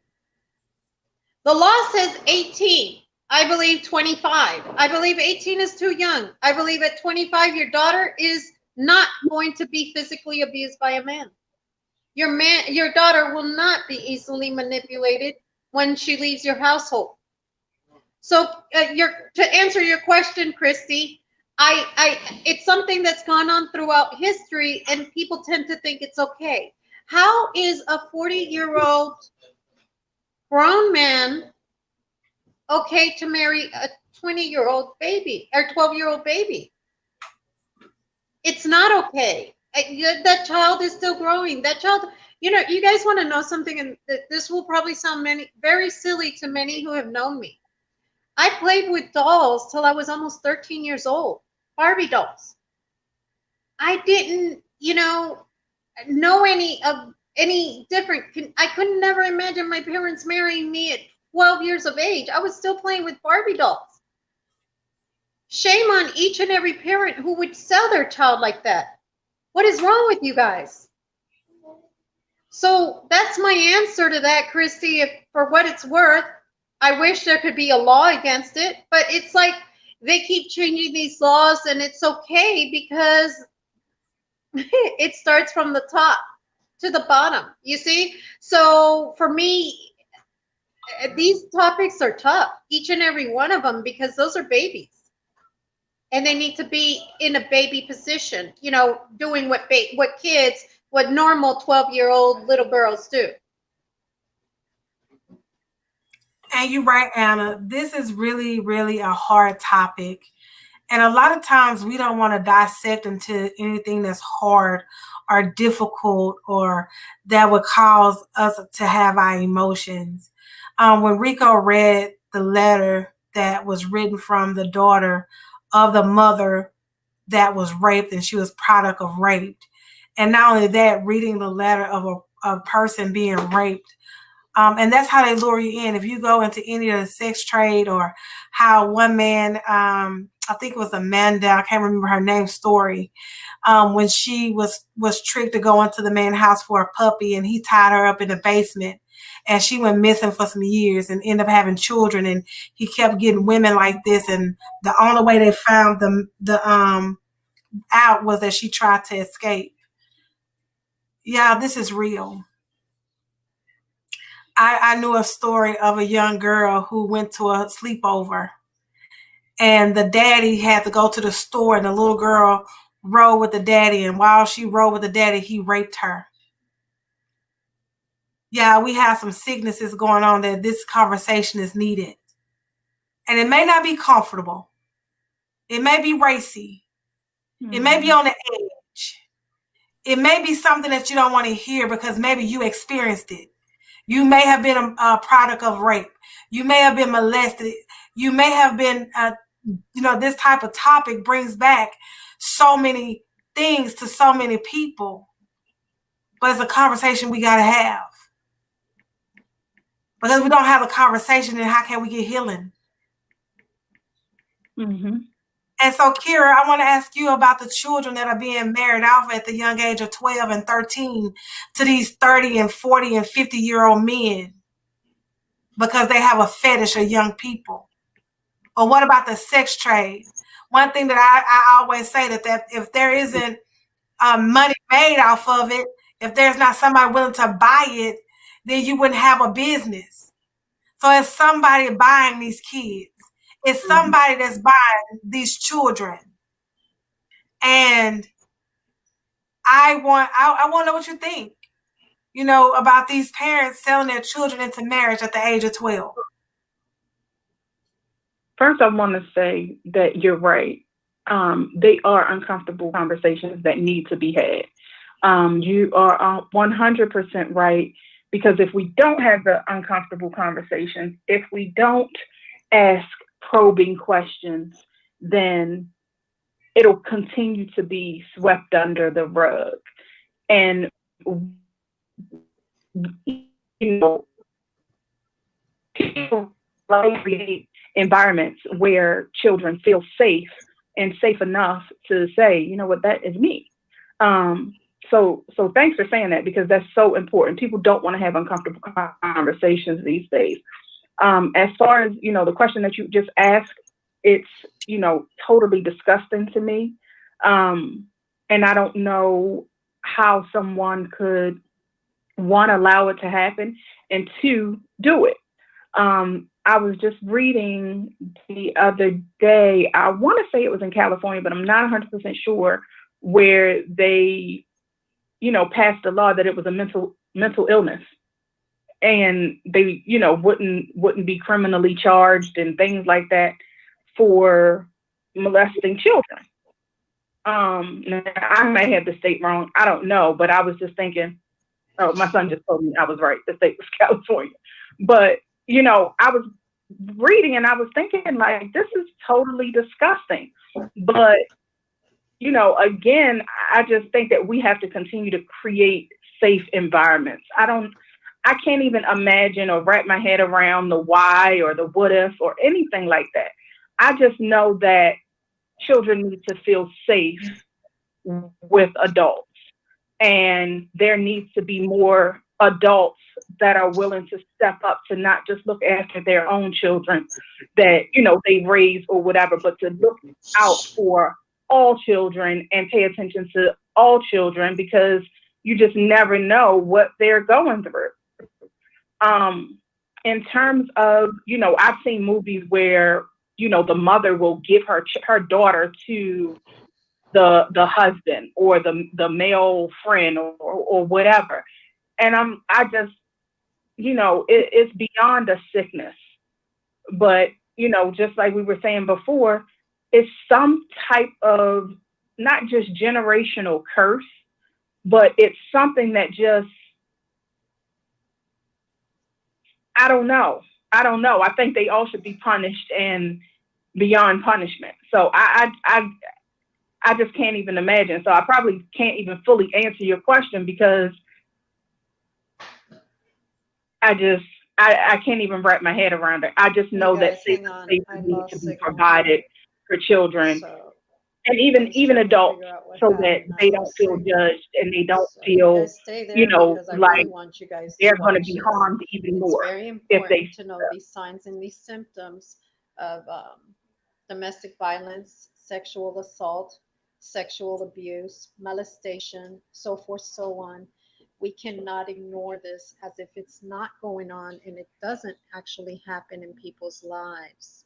[SPEAKER 1] The law says 18. I believe 25. I believe 18 is too young. I believe at 25, your daughter is not going to be physically abused by a man. Your daughter will not be easily manipulated when she leaves your household. So to answer your question, Christy, it's something that's gone on throughout history, and people tend to think it's okay. How is a 40-year-old grown man okay to marry a 20-year-old baby or 12-year-old baby? It's not okay. That child is still growing. That child, you know, you guys want to know something, and this will probably sound very silly to many who have known me. I played with dolls till I was almost 13 years old, Barbie dolls. I didn't, know any different. I couldn't never imagine my parents marrying me at 12 years of age. I was still playing with Barbie dolls. Shame on each and every parent who would sell their child like that. What is wrong with you guys? So that's my answer to that, Christy. If, for what it's worth, I wish there could be a law against it, but it's like they keep changing these laws and it's okay because it starts from the top to the bottom, you see? So for me, these topics are tough, each and every one of them, because those are babies. And they need to be in a baby position, you know, doing what normal 12-year-old little girls do.
[SPEAKER 2] And you're right, Anna. This is really, really a hard topic. And a lot of times we don't want to dissect into anything that's hard or difficult or that would cause us to have our emotions. When Rico read the letter that was written from the daughter of the mother that was raped, and she was product of rape. And not only that, reading the letter of a person being raped. And that's how they lure you in. If you go into any of the sex trade, or how one man, I think it was Amanda, I can't remember her name, story, when she was tricked to go into the man's house for a puppy, and he tied her up in the basement, and she went missing for some years and ended up having children, and he kept getting women like this, and the only way they found the out was that she tried to escape. Yeah, this is real. I knew a story of a young girl who went to a sleepover, and the daddy had to go to the store, and the little girl rode with the daddy, and while she rode with the daddy, he raped her. Yeah, we have some sicknesses going on that this conversation is needed. And it may not be comfortable. It may be racy. It may be on the edge. It may be something that you don't want to hear because maybe you experienced it. You may have been a product of rape. You may have been molested. You may have been, this type of topic brings back so many things to so many people. But it's a conversation we got to have. Because we don't have a conversation, then how can we get healing?
[SPEAKER 3] Mm-hmm.
[SPEAKER 2] And so, Kira, I want to ask you about the children that are being married off at the young age of 12 and 13 to these 30 and 40 and 50-year-old men because they have a fetish of young people. Or what about the sex trade? One thing that I always say that if there isn't money made off of it, if there's not somebody willing to buy it, then you wouldn't have a business. So it's somebody buying these kids. It's somebody that's buying these children. And I want to know what you think, about these parents selling their children into marriage at the age of 12.
[SPEAKER 3] First, I want to say that you're right. They are uncomfortable conversations that need to be had. You are 100% right, because if we don't have the uncomfortable conversations, if we don't ask probing questions, then it'll continue to be swept under the rug. And, people create environments where children feel safe and safe enough to say, you know what, that is me. So thanks for saying that, because that's so important. People don't want to have uncomfortable conversations these days. As far as, the question that you just asked, it's, totally disgusting to me. And I don't know how someone could, one, allow it to happen, and two, do it. I was just reading the other day, I want to say it was in California, but I'm not 100% sure, where they, passed a law that it was a mental illness. And they, wouldn't be criminally charged and things like that for molesting children. I may have the state wrong. I don't know, but I was just thinking, oh, my son just told me I was right. The state was California. But, I was reading and I was thinking, like, this is totally disgusting. But, again, I just think that we have to continue to create safe environments. I can't even imagine or wrap my head around the why or the what if or anything like that. I just know that children need to feel safe with adults. And there needs to be more adults that are willing to step up to not just look after their own children that, you know, they raise or whatever, but to look out for all children and pay attention to all children, because you just never know what they're going through. In terms of, you know, I've seen movies where, you know, the mother will give her daughter to the husband or the male friend or whatever. And I just, you know, it's beyond a sickness. But, you know, just like we were saying before, it's some type of not just generational curse, but it's something that just, I don't know. I think they all should be punished and beyond punishment. So I just can't even imagine. So I probably can't even fully answer your question because I can't even wrap my head around it. I just know that safety need to be provided for children
[SPEAKER 1] So
[SPEAKER 3] and even adults, so that they don't feel judged and they don't feel, you know, like they're going to be harmed even more
[SPEAKER 1] very
[SPEAKER 3] if they
[SPEAKER 1] important to know these signs and these symptoms of domestic violence, sexual assault, sexual abuse, molestation, so forth, so on. We cannot ignore this as if it's not going on and it doesn't actually happen in people's lives.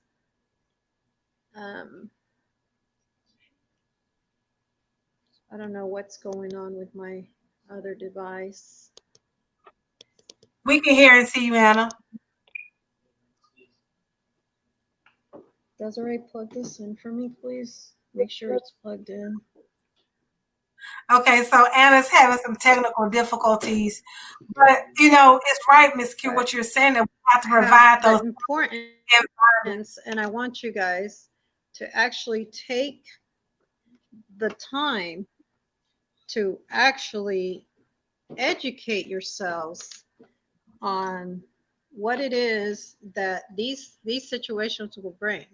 [SPEAKER 1] I don't know what's going on with my other device.
[SPEAKER 2] We can hear and see you, Anna.
[SPEAKER 1] Desiree, plug this in for me, please. Make sure it's plugged in.
[SPEAKER 2] Okay, so Anna's having some technical difficulties, but you know it's right, Miss Q, what you're saying, that we have to provide those
[SPEAKER 1] importance, and I want you guys to actually take the time to actually educate yourselves on what it is that these situations will bring.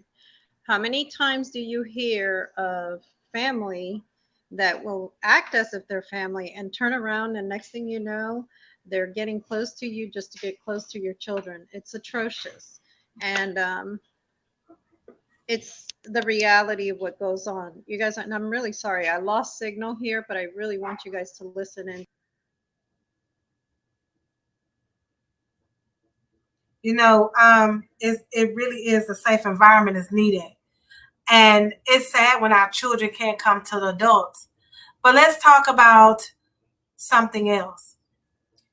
[SPEAKER 1] How many times do you hear of family that will act as if they're family and turn around, and next thing you know, they're getting close to you just to get close to your children? It's atrocious. And it's the reality of what goes on. You guys, and I'm really sorry, I lost signal here, but I really want you guys to listen in.
[SPEAKER 2] You know, it really is a safe environment is needed. And it's sad when our children can't come to the adults. But let's talk about something else.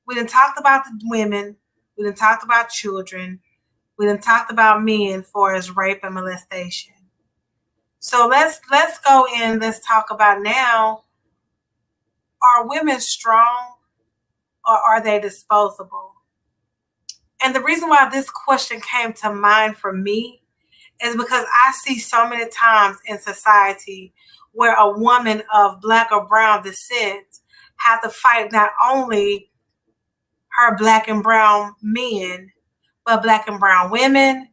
[SPEAKER 2] We done talked about the women. We done talked about children. We done talked about men for as rape and molestation. So let's go in. Let's talk about now. Are women strong or are they disposable? And the reason why this question came to mind for me is because I see so many times in society where a woman of Black or brown descent have to fight not only her Black and brown men, but Black and brown women,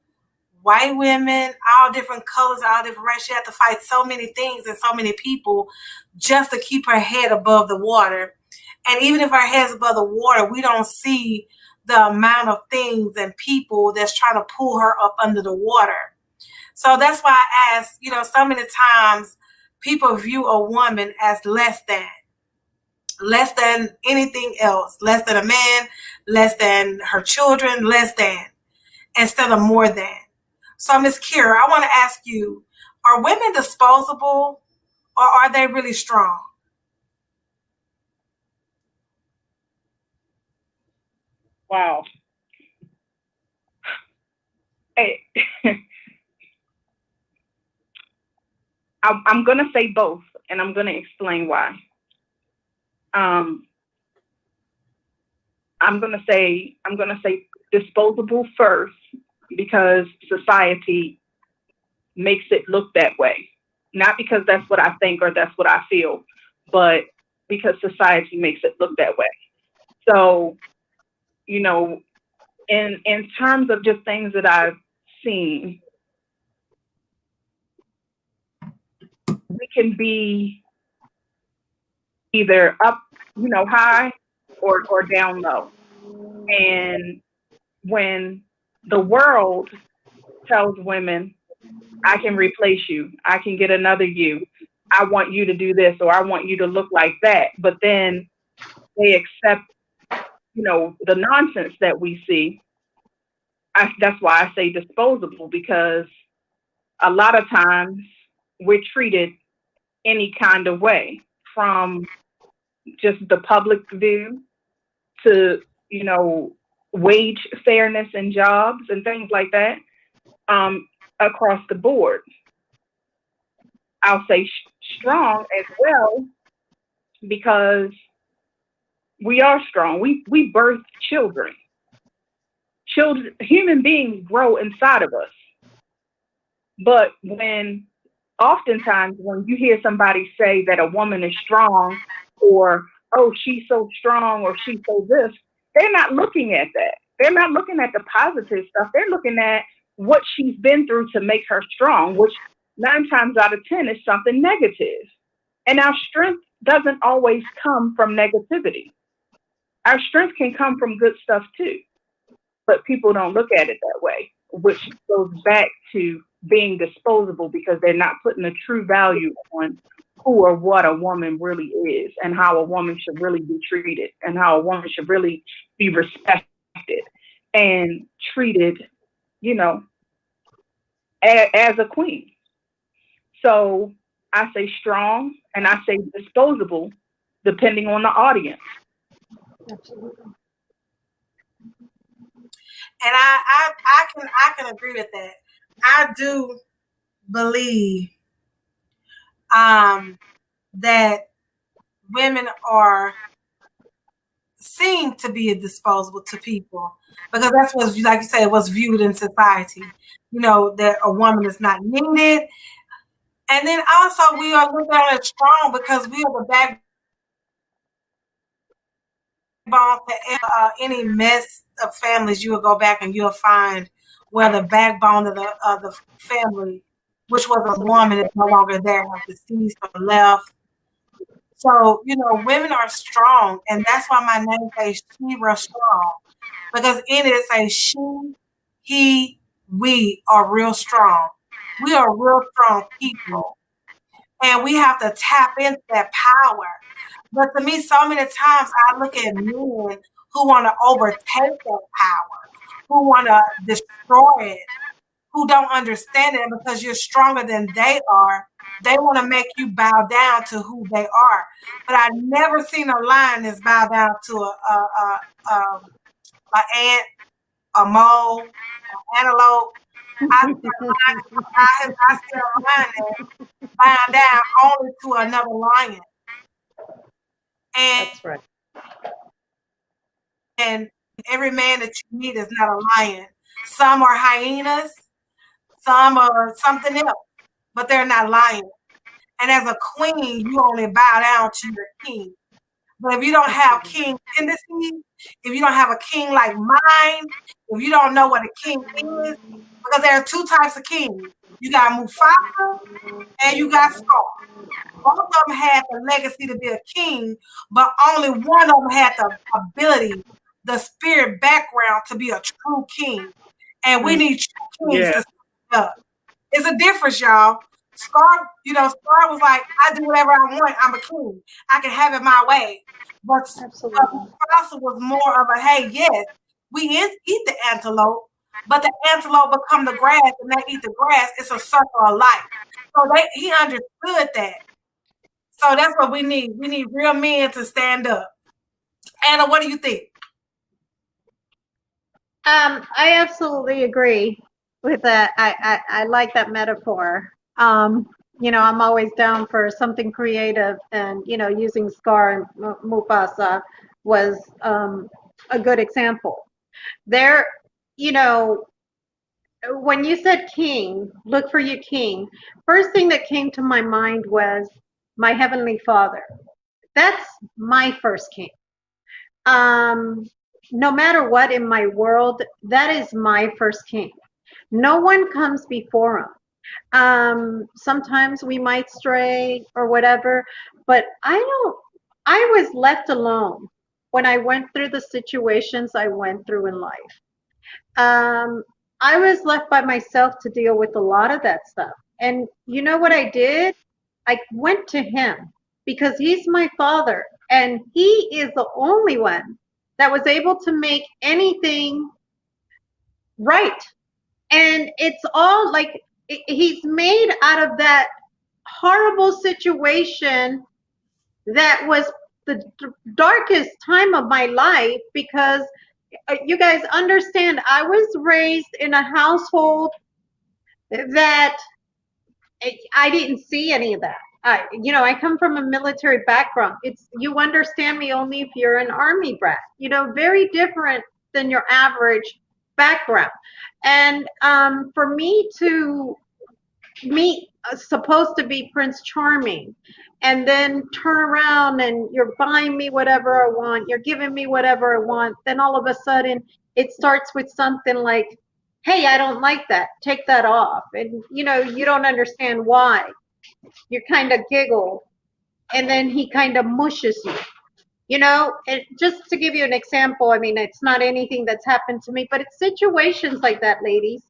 [SPEAKER 2] white women, all different colors, all different races. She had to fight so many things and so many people just to keep her head above the water. And even if her head's above the water, we don't see the amount of things and people that's trying to pull her up under the water. So that's why I ask, you know, so many times people view a woman as less than anything else, less than a man, less than her children, less than, instead of more than. So Ms. Kira, I want to ask you, are women disposable or are they really strong?
[SPEAKER 3] Wow. Hey, I'm going to say both, and I'm going to explain why. I'm going to say disposable first because society makes it look that way. Not because that's what I think or that's what I feel, but because society makes it look that way. So, you know, in terms of just things that I've seen, can be either up, high or down low. And when the world tells women, I can replace you, I can get another you, I want you to do this, or I want you to look like that, but then they accept, the nonsense that we see. That's why I say disposable, because a lot of times we're treated any kind of way, from just the public view to, wage fairness in jobs and things like that, across the board. I'll say strong as well, because we are strong. We birth children. Human beings grow inside of us. But oftentimes when you hear somebody say that a woman is strong, or, oh, she's so strong, or she's so this, they're not looking at that. They're not looking at the positive stuff. They're looking at what she's been through to make her strong, which 9 times out of 10 is something negative. And our strength doesn't always come from negativity. Our strength can come from good stuff too. But people don't look at it that way, which goes back to being disposable, because they're not putting a true value on who or what a woman really is, and how a woman should really be treated, and how a woman should really be respected and treated, as a queen. So I say strong and I say disposable, depending on the audience.
[SPEAKER 1] Absolutely.
[SPEAKER 2] And I can agree with that. I do believe that women are seen to be disposable to people, because that's what's, like you say, what's viewed in society. That a woman is not needed. And then also we are looked at as strong because we are the backbone to any mess of families. You will go back and you'll find where the backbone of the family, which was a woman, is no longer there, deceased or left. So, women are strong, and that's why my name says Shera Strong, because in it says she, he, we are real strong. We are real strong people, and we have to tap into that power. But to me, so many times I look at men who want to overtake that power, who want to destroy it, who don't understand it, because you're stronger than they are. They want to make you bow down to who they are. But I've never seen a lioness bow down to an ant, a mole, an antelope. I see a lioness bow down only to another lion. And
[SPEAKER 1] That's right.
[SPEAKER 2] And every man that you meet is not a lion. Some are hyenas, some are something else, but they're not lions. And as a queen, you only bow down to your king. But if you don't have king tendencies, if you don't have a king like mine, if you don't know what a king is, because there are 2 types of kings. You got Mufasa and you got Scar. Both of them had the legacy to be a king, but only one of them had the ability, the spirit background to be a true king. And we need true kings to stand up. It's a difference, y'all. Scar was like, I do whatever I want. I'm a king. I can have it my way. But Mufasa was more of a, hey, yes, we eat the antelope, but the antelope become the grass, and they eat the grass. It's a circle of life. So he understood that. So that's what we need. We need real men to stand up. Anna, what do you think?
[SPEAKER 1] I absolutely agree with that. I like that metaphor. I'm always down for something creative, and using Scar and Mufasa was a good example. There, when you said king, look for your king, first thing that came to my mind was my Heavenly Father. That's my first king. No matter what in my world, that is my first king. No one comes before him. Sometimes we might stray or whatever, but I was left alone when I went through the situations I went through in life. Um, I was left by myself to deal with a lot of that stuff. And you know what I did? I went to him because he's my father and he is the only one that was able to make anything right. And it's all like he's made out of that horrible situation that was the darkest time of my life because you guys understand I was raised in a household that I didn't see any of that. I come from a military background. You understand me only if you're an army brat. Very different than your average background. And for me to meet supposed to be Prince Charming, and then turn around and you're buying me whatever I want, you're giving me whatever I want, then all of a sudden it starts with something like, hey, I don't like that, take that off. And you don't understand why. You kind of giggle, and then he kind of mushes you. And just to give you an example, I mean, it's not anything that's happened to me, but it's situations like that, ladies.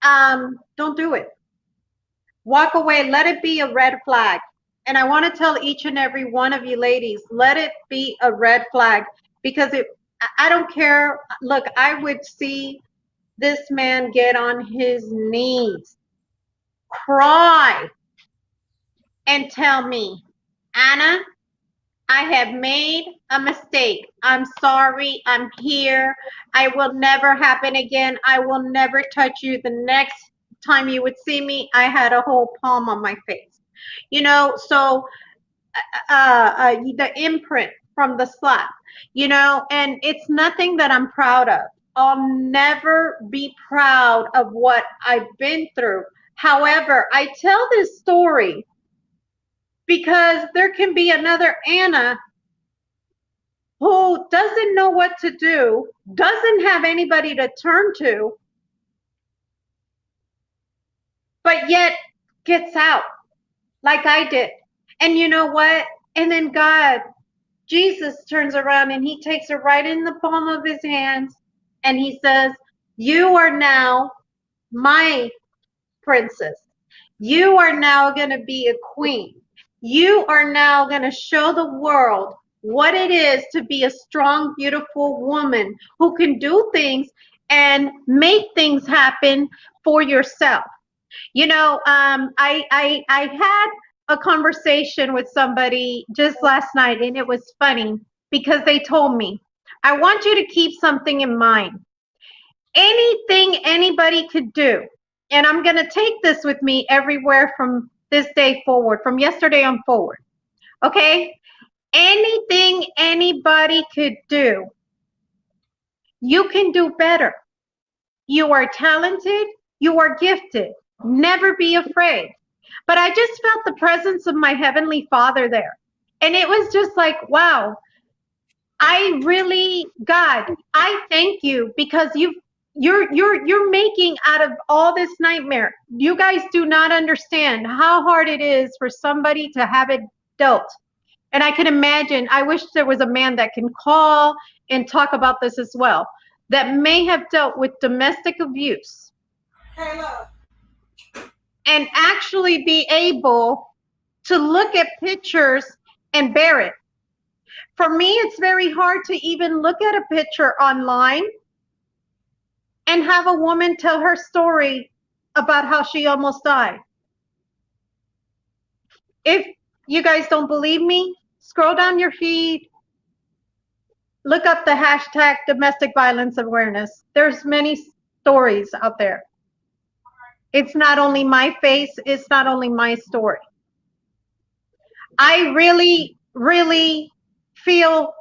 [SPEAKER 1] Don't do it. Walk away. Let it be a red flag. And I want to tell each and every one of you ladies, let it be a red flag, because I don't care. Look, I would see this man get on his knees, cry, and tell me, Anna, I have made a mistake. I'm sorry. I'm here. I will never happen again. I will never touch you. The next time you would see me, I had a whole palm on my face. So the imprint from the slap, and it's nothing that I'm proud of. I'll never be proud of what I've been through. However, I tell this story because there can be another Anna who doesn't know what to do, doesn't have anybody to turn to, but yet gets out like I did. And you know what? And then Jesus turns around and he takes her right in the palm of his hands and he says, you are now my princess. You are now going to be a queen. You are now going to show the world what it is to be a strong, beautiful woman who can do things and make things happen for yourself. I had a conversation with somebody just last night, and it was funny because they told me, I want you to keep something in mind. Anything anybody could do, and I'm going to take this with me everywhere from this day forward, from yesterday on forward. Okay? Anything anybody could do, you can do better. You are talented. You are gifted. Never be afraid. But I just felt the presence of my Heavenly Father there. And it was just like, wow, God, I thank you because you're making out of all this nightmare. You guys do not understand how hard it is for somebody to have it dealt. And I can imagine, I wish there was a man that can call and talk about this as well, that may have dealt with domestic abuse.
[SPEAKER 2] Hey, look.
[SPEAKER 1] And actually be able to look at pictures and bear it. For me, it's very hard to even look at a picture online and have a woman tell her story about how she almost died. If you guys don't believe me, scroll down your feed, look up the hashtag domestic violence awareness. There's many stories out there. It's not only my face, it's not only my story. I really, really feel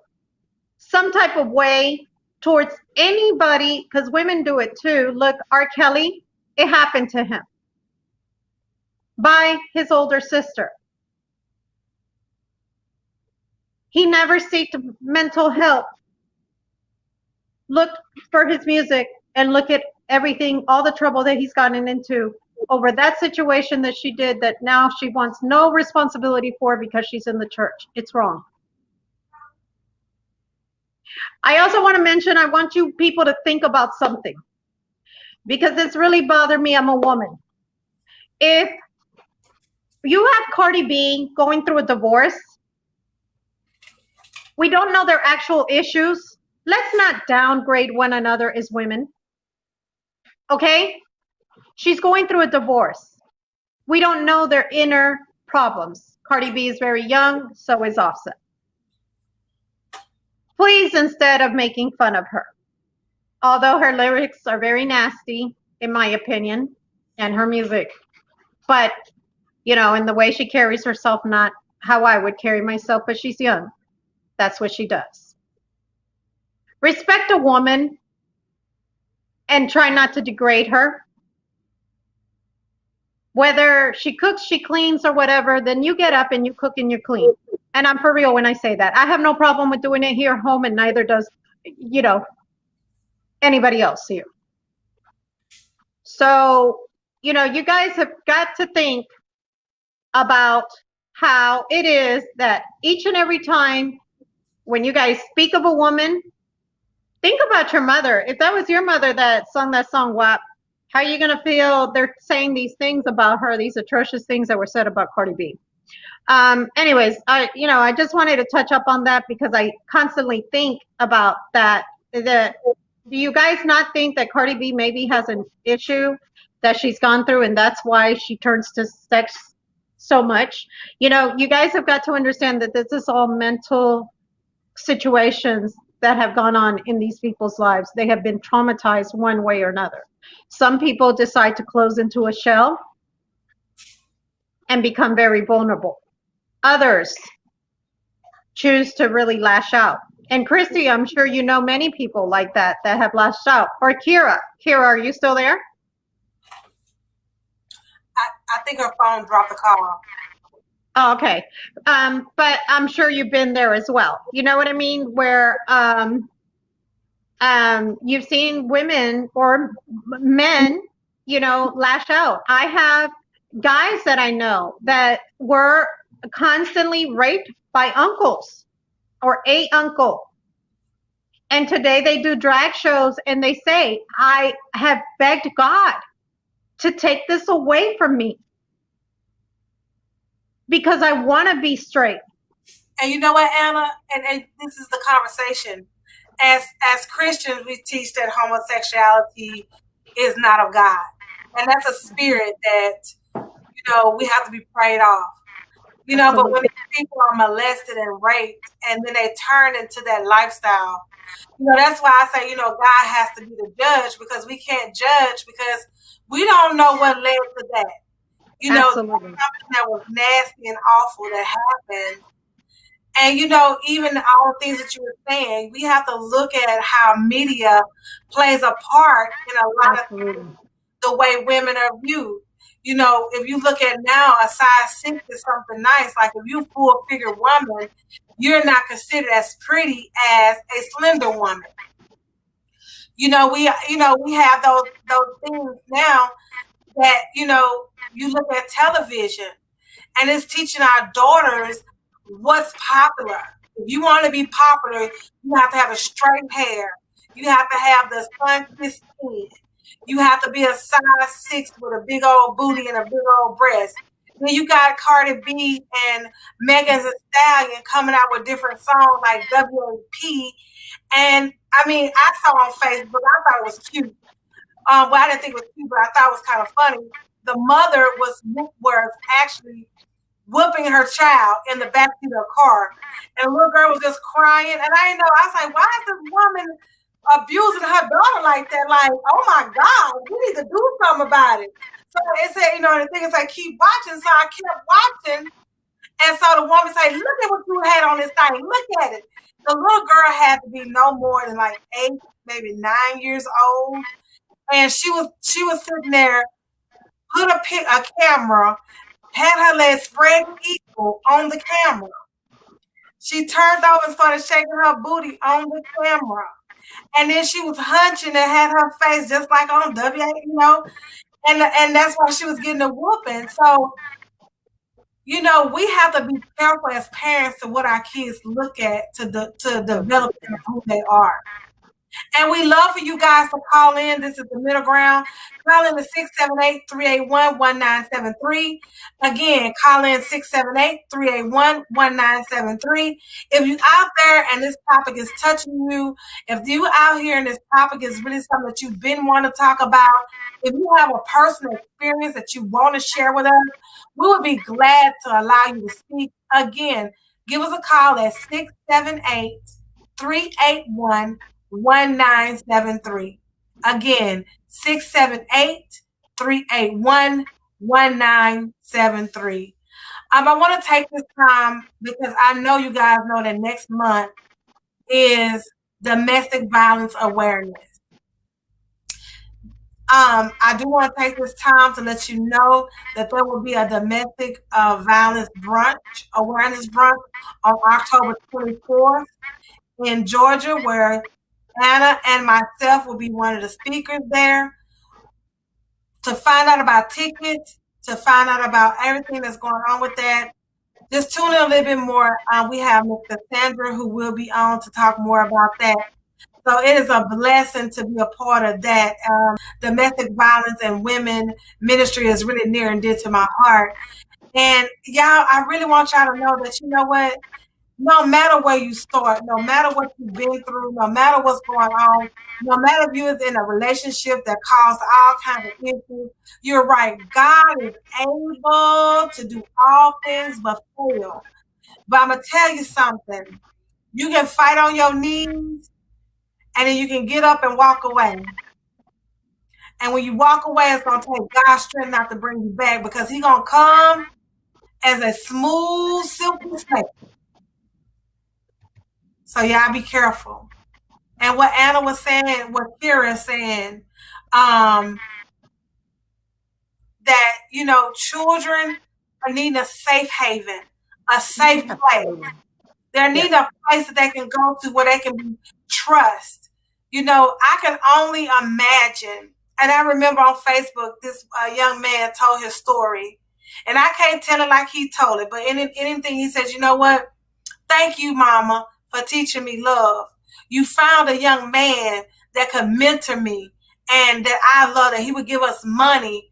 [SPEAKER 1] some type of way towards anybody, because women do it too. Look, R. Kelly, it happened to him by his older sister. He never sought mental help. Look for his music and look at everything, all the trouble that he's gotten into over that situation that she did that now she wants no responsibility for because she's in the church. It's wrong. I also want to mention, I want you people to think about something because it's really bothered me. I'm a woman. If you have Cardi B going through a divorce, we don't know their actual issues. Let's not downgrade one another as women. Okay? She's going through a divorce. We don't know their inner problems. Cardi B is very young, so is Offset. Please, instead of making fun of her, although her lyrics are very nasty, in my opinion, and her music, but, you know, in the way she carries herself, not how I would carry myself, but she's young. That's what she does. Respect a woman and try not to degrade her. Whether she cooks, she cleans, or whatever, then you get up and you cook and you clean. And I'm for real when I say that. I have no problem with doing it here at home, and neither does, you know, anybody else here. So, you know, you guys have got to think about how it is that each and every time when you guys speak of a woman, think about your mother. If that was your mother that sung that song, WAP, how are you going to feel they're saying these things about her, these atrocious things that were said about Cardi B? Anyways, I just wanted to touch up on that because I constantly think about that. Do you guys not think that Cardi B maybe has an issue that she's gone through and that's why she turns to sex so much? You know, you guys have got to understand that this is all mental situations that have gone on in these people's lives. They have been traumatized one way or another. Some people decide to close into a shell and become very vulnerable. Others choose to really lash out. And Christy, I'm sure you know many people like that have lashed out. Or Kira. Kira, are you still there?
[SPEAKER 2] I think her phone dropped the call.
[SPEAKER 1] Oh, okay. But I'm sure you've been there as well. You know what I mean? Where you've seen women or men, you know, lash out. I have guys that I know that were constantly raped by uncles or a uncle. And today they do drag shows and they say, I have begged God to take this away from me because I want to be straight.
[SPEAKER 2] And you know what, Anna? And this is the conversation. As Christians, we teach that homosexuality is not of God. And that's a spirit that, you know, we have to be prayed off. You know, but when people are molested and raped and then they turn into that lifestyle, you know, that's why I say, you know, God has to be the judge because we can't judge because we don't know what led to that. You know, something that was nasty and awful that happened. And, you know, even all the things that you were saying, we have to look at how media plays a part in a lot of the way women are viewed. You know, if you look at now, a size 6 is something nice. Like if you're a full figure woman, you're not considered as pretty as a slender woman. You know, we have those things now that, you know, you look at television and it's teaching our daughters what's popular. If you want to be popular, you have to have a straight hair. You have to have the sun-kissed skin. You have to be a size 6 with a big old booty and a big old breast. Then you got Cardi B and Megan Thee Stallion coming out with different songs like WAP. And I mean, I saw on Facebook, I thought it was cute. Well, I didn't think it was cute, but I thought it was kind of funny. The mother was actually whooping her child in the backseat of her car. And the little girl was just crying. And I didn't know. I was like, why is this woman abusing her daughter like that? Like, oh my God, we need to do something about it. So it said, you know, the thing is like, keep watching. So I kept watching. And so the woman said, look at what you had on this thing. Look at it. The little girl had to be no more than like 8, maybe 9 years old. And she was sitting there, put a camera, had her legs spread equal on the camera. She turned over and started shaking her booty on the camera. And then she was hunching and had her face just like on WA, and that's why she was getting a whooping. So, we have to be careful as parents of what our kids look at to develop them who they are. And we love for you guys to call in. This is the middle ground. Call in to 678-381-1973. Again, call in 678-381-1973. If you're out there and this topic is touching you, if you out here and this topic is really something that you've been wanting to talk about, if you have a personal experience that you want to share with us, we would be glad to allow you to speak. Again, give us a call at 678-381-1973. Again, 678-381-1973. I want to take this time because I know you guys know that next month is Domestic Violence Awareness. I do want to take this time to let you know that there will be a domestic violence awareness brunch on October 24th in Georgia, where Anna and myself will be one of the speakers there. To find out about tickets, to find out about everything that's going on with that, just tune in a little bit more. We have Mr. Sandra who will be on to talk more about that. So it is a blessing to be a part of that. Domestic violence and women ministry is really near and dear to my heart. And y'all, I really want y'all to know that, you know what? No matter where you start, no matter what you've been through, no matter what's going on, no matter if you're in a relationship that caused all kinds of issues, you're right. God is able to do all things but fail. But I'm going to tell you something. You can fight on your knees, and then you can get up and walk away. And when you walk away, it's going to take God's strength not to bring you back, because he's going to come as a smooth, silky snake. So y'all be careful. And what Anna was saying, what Kira is saying, that, children are needing a safe haven, a safe place. They're needing a place that they can go to where they can trust. I can only imagine. And I remember on Facebook, this young man told his story. And I can't tell it like he told it, but anything he says, you know what? Thank you, Mama, for teaching me love. You found a young man that could mentor me and that I love, that he would give us money.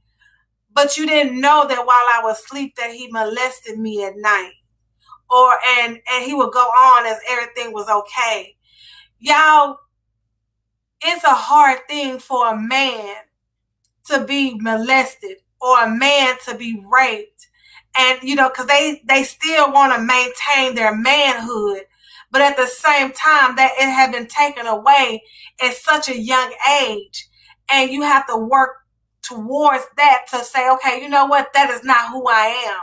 [SPEAKER 2] But you didn't know that while I was asleep that he molested me at night. And he would go on as everything was okay. Y'all, it's a hard thing for a man to be molested or a man to be raped. And, because they still want to maintain their manhood. But at the same time, that it had been taken away at such a young age. And you have to work towards that to say, okay, you know what? That is not who I am.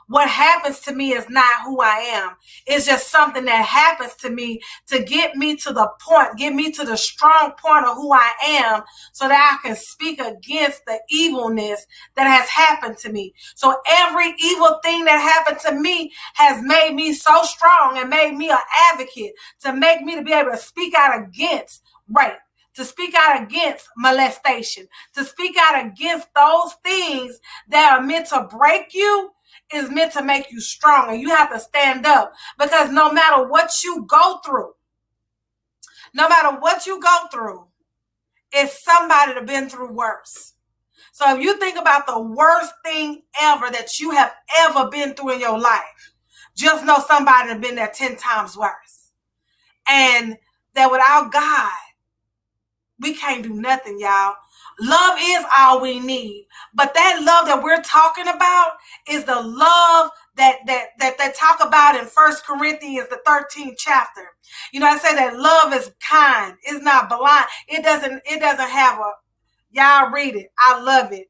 [SPEAKER 2] What happens to me is not who I am. It's just something that happens to me to get me to the point, get me to the strong point of who I am, so that I can speak against the evilness that has happened to me. So every evil thing that happened to me has made me so strong and made me an advocate, to make me to be able to speak out against rape, to speak out against molestation, to speak out against those things that are meant to break you, is meant to make you strong. And you have to stand up, because no matter what you go through, it's somebody that's been through worse. So if you think about the worst thing ever that you have ever been through in your life, just know somebody has been there 10 times worse. And that without God, we can't do nothing, y'all. Love is all we need. But that love that we're talking about is the love that they talk about in 1 Corinthians, the 13th chapter. I say that love is kind. It's not blind. It doesn't have y'all read it. I love it.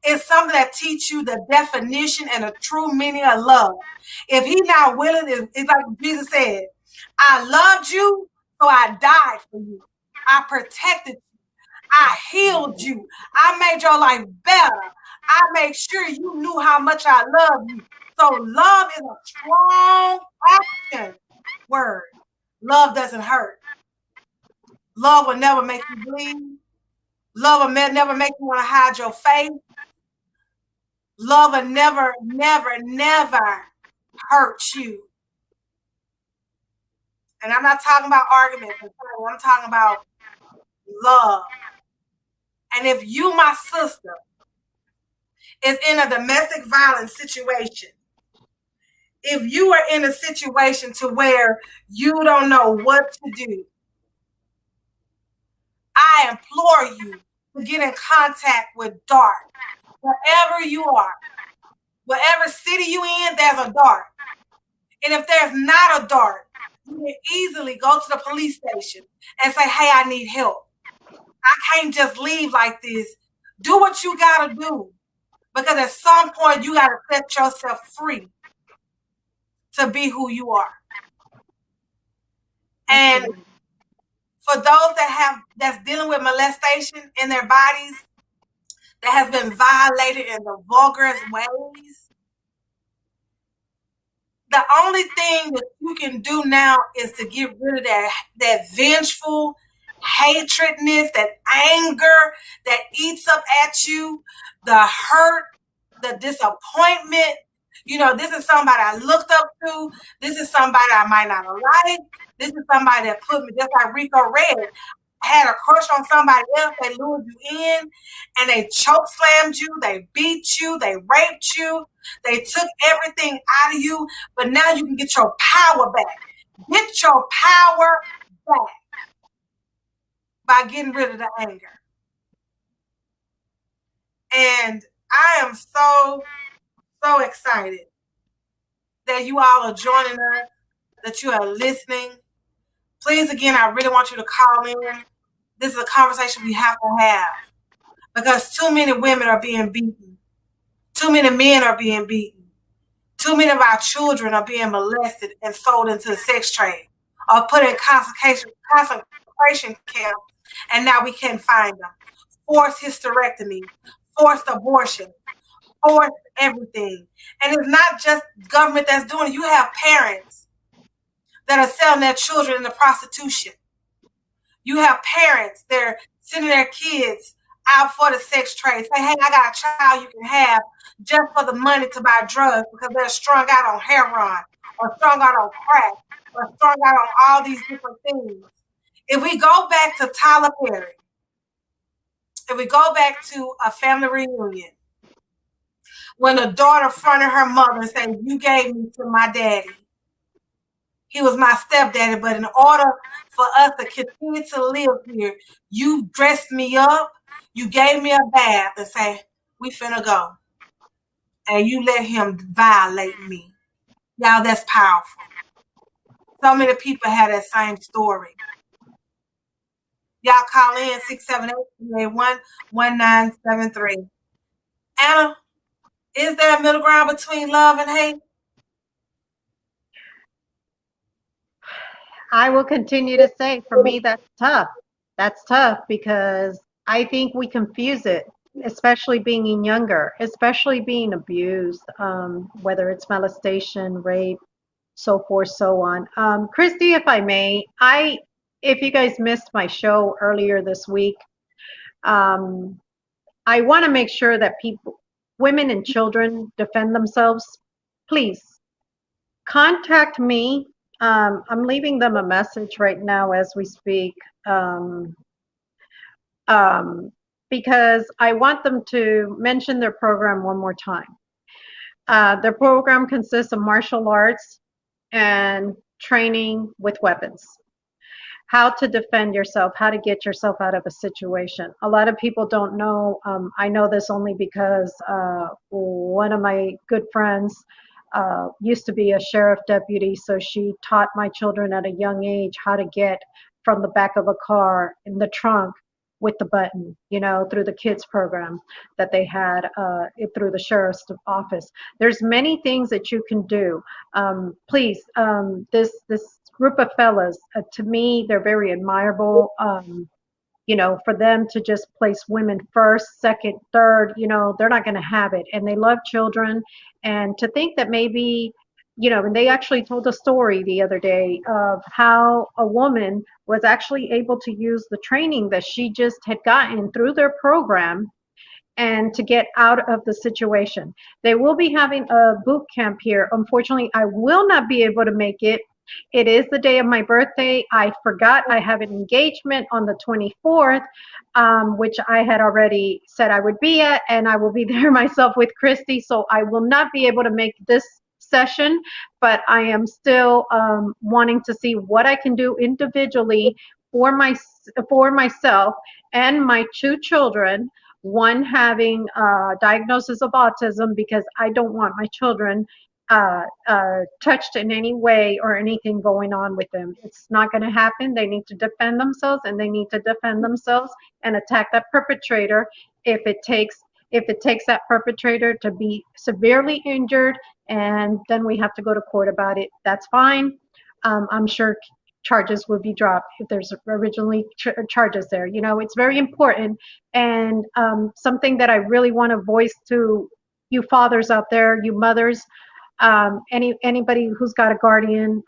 [SPEAKER 2] It's something that teach you the definition and the true meaning of love. If he's not willing, it's like Jesus said, I loved you, so I died for you. I protected you. I healed you. I made your life better. I made sure you knew how much I love you. So love is a strong action word. Love doesn't hurt. Love will never make you bleed. Love will never make you want to hide your face. Love will never, never, never hurt you. And I'm not talking about arguments. I'm talking about love. And if you, my sister, is in a domestic violence situation, if you are in a situation to where you don't know what to do, I implore you to get in contact with DART. Wherever you are, whatever city you in, there's a DART. And if there's not a DART, you can easily go to the police station and say, hey, I need help. I can't just leave like this. Do what you got to do. Because at some point, you got to set yourself free to be who you are. And for those that's dealing with molestation in their bodies, that has been violated in the vulgarest ways, the only thing that you can do now is to get rid of that vengeful hatredness, that anger that eats up at you, the hurt, the disappointment. You know, this is somebody I looked up to. This is somebody I might not have liked. This is somebody that put me, just like Rico Red, had a crush on somebody else. They lured you in and they choke slammed you. They beat you. They raped you. They took everything out of you. But now you can get your power back. Get your power back by getting rid of the anger. And I am so excited that you all are joining us, that you are listening. Please, again, I really want you to call in. This is a conversation we have to have because too many women are being beaten. Too many men are being beaten. Too many of our children are being molested and sold into the sex trade or put in concentration camps, and now we can't find them. Forced hysterectomy, forced abortion, forced everything. And it's not just government that's doing it. You have parents that are selling their children into prostitution. You have parents that are sending their kids out for the sex trade. Say, hey, I got a child you can have just for the money to buy drugs because they're strung out on heroin or strung out on crack or strung out on all these different things. If we go back to Tyler Perry, if we go back to a family reunion, when the daughter fronted her mother and said, you gave me to my daddy. He was my stepdaddy, but in order for us to continue to live here, you dressed me up, you gave me a bath and say, we finna go. And you let him violate me. Y'all, that's powerful. So many people had that same story. Y'all call in 678-381-1973. Anna, is there a middle ground between love and hate?
[SPEAKER 1] I will continue to say, for me, that's tough. That's tough because I think we confuse it, especially being younger, especially being abused, whether it's molestation, rape, so forth, so on. Christy, if I may, if you guys missed my show earlier this week, I want to make sure that women and children defend themselves. Please contact me. I'm leaving them a message right now as we speak, because I want them to mention their program one more time. Their program consists of martial arts and training with weapons. How to defend yourself, how to get yourself out of a situation. A lot of people don't know. I know this only because one of my good friends used to be a sheriff deputy, so she taught my children at a young age how to get from the back of a car in the trunk with the button, through the kids program that they had through the sheriff's office. There's many things that you can do. Please, this group of fellas, to me, they're very admirable. For them to just place women first, second, third, they're not going to have it. And they love children. And to think that maybe and they actually told a story the other day of how a woman was actually able to use the training that she just had gotten through their program and to get out of the situation. They will be having a boot camp here. Unfortunately, I will not be able to make it. It is the day of my birthday. I forgot I have an engagement on the 24th, which I had already said I would be at, and I will be there myself with Christy. So I will not be able to make this session, but I am still wanting to see what I can do individually for myself and my two children. One having a diagnosis of autism, because I don't want my children touched in any way or anything going on with them. It's not going to happen. They need to defend themselves, and they need to defend themselves and attack that perpetrator if it takes that perpetrator to be severely injured, and then we have to go to court about it. That's fine. I'm sure charges would be dropped if there's originally charges there. It's very important, and something that I really want to voice to you fathers out there, you mothers, anybody who's got a guardian,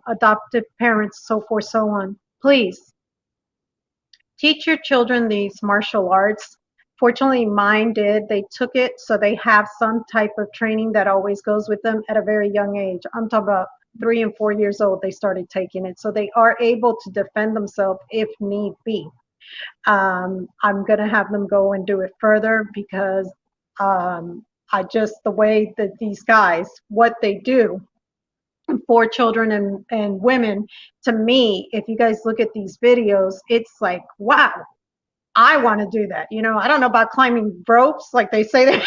[SPEAKER 1] adoptive parents, so forth, so on. Please teach your children these martial arts. Fortunately, mine did. They took it, so they have some type of training that always goes with them at a very young age. I'm talking about 3 and 4 years old, they started taking it. So they are able to defend themselves if need be. I'm going to have them go and do it further, because the way that these guys, what they do for children and women, to me, if you guys look at these videos, it's like, wow, I want to do that. I don't know about climbing ropes like they say that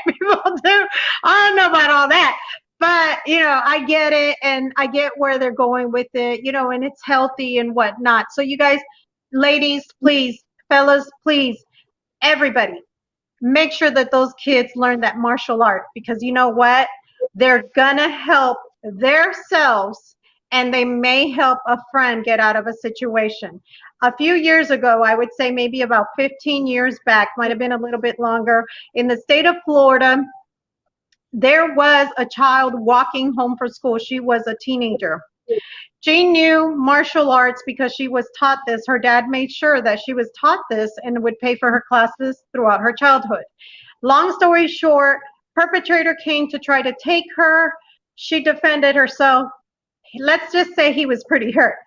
[SPEAKER 1] people do. I don't know about all that. But, I get it, and I get where they're going with it, and it's healthy and whatnot. So you guys, ladies, please, fellas, please, everybody, make sure that those kids learn that martial art, because you know what? They're going to help themselves, and they may help a friend get out of a situation. A few years ago, I would say maybe about 15 years back, might have been a little bit longer, in the state of Florida, there was a child walking home from school. She was a teenager. She knew martial arts because she was taught this. Her dad made sure that she was taught this and would pay for her classes throughout her childhood. Long story short, perpetrator came to try to take her. She defended herself. Let's just say he was pretty hurt.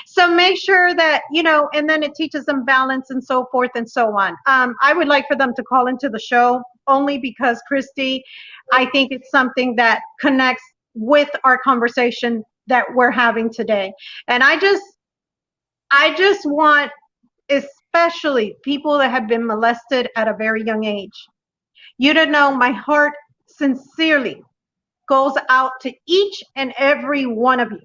[SPEAKER 1] So make sure that, and then it teaches them balance and so forth and so on. I would like for them to call into the show, only because, Christy, I think it's something that connects with our conversation that we're having today. And I just want, especially people that have been molested at a very young age, you to know my heart sincerely goes out to each and every one of you.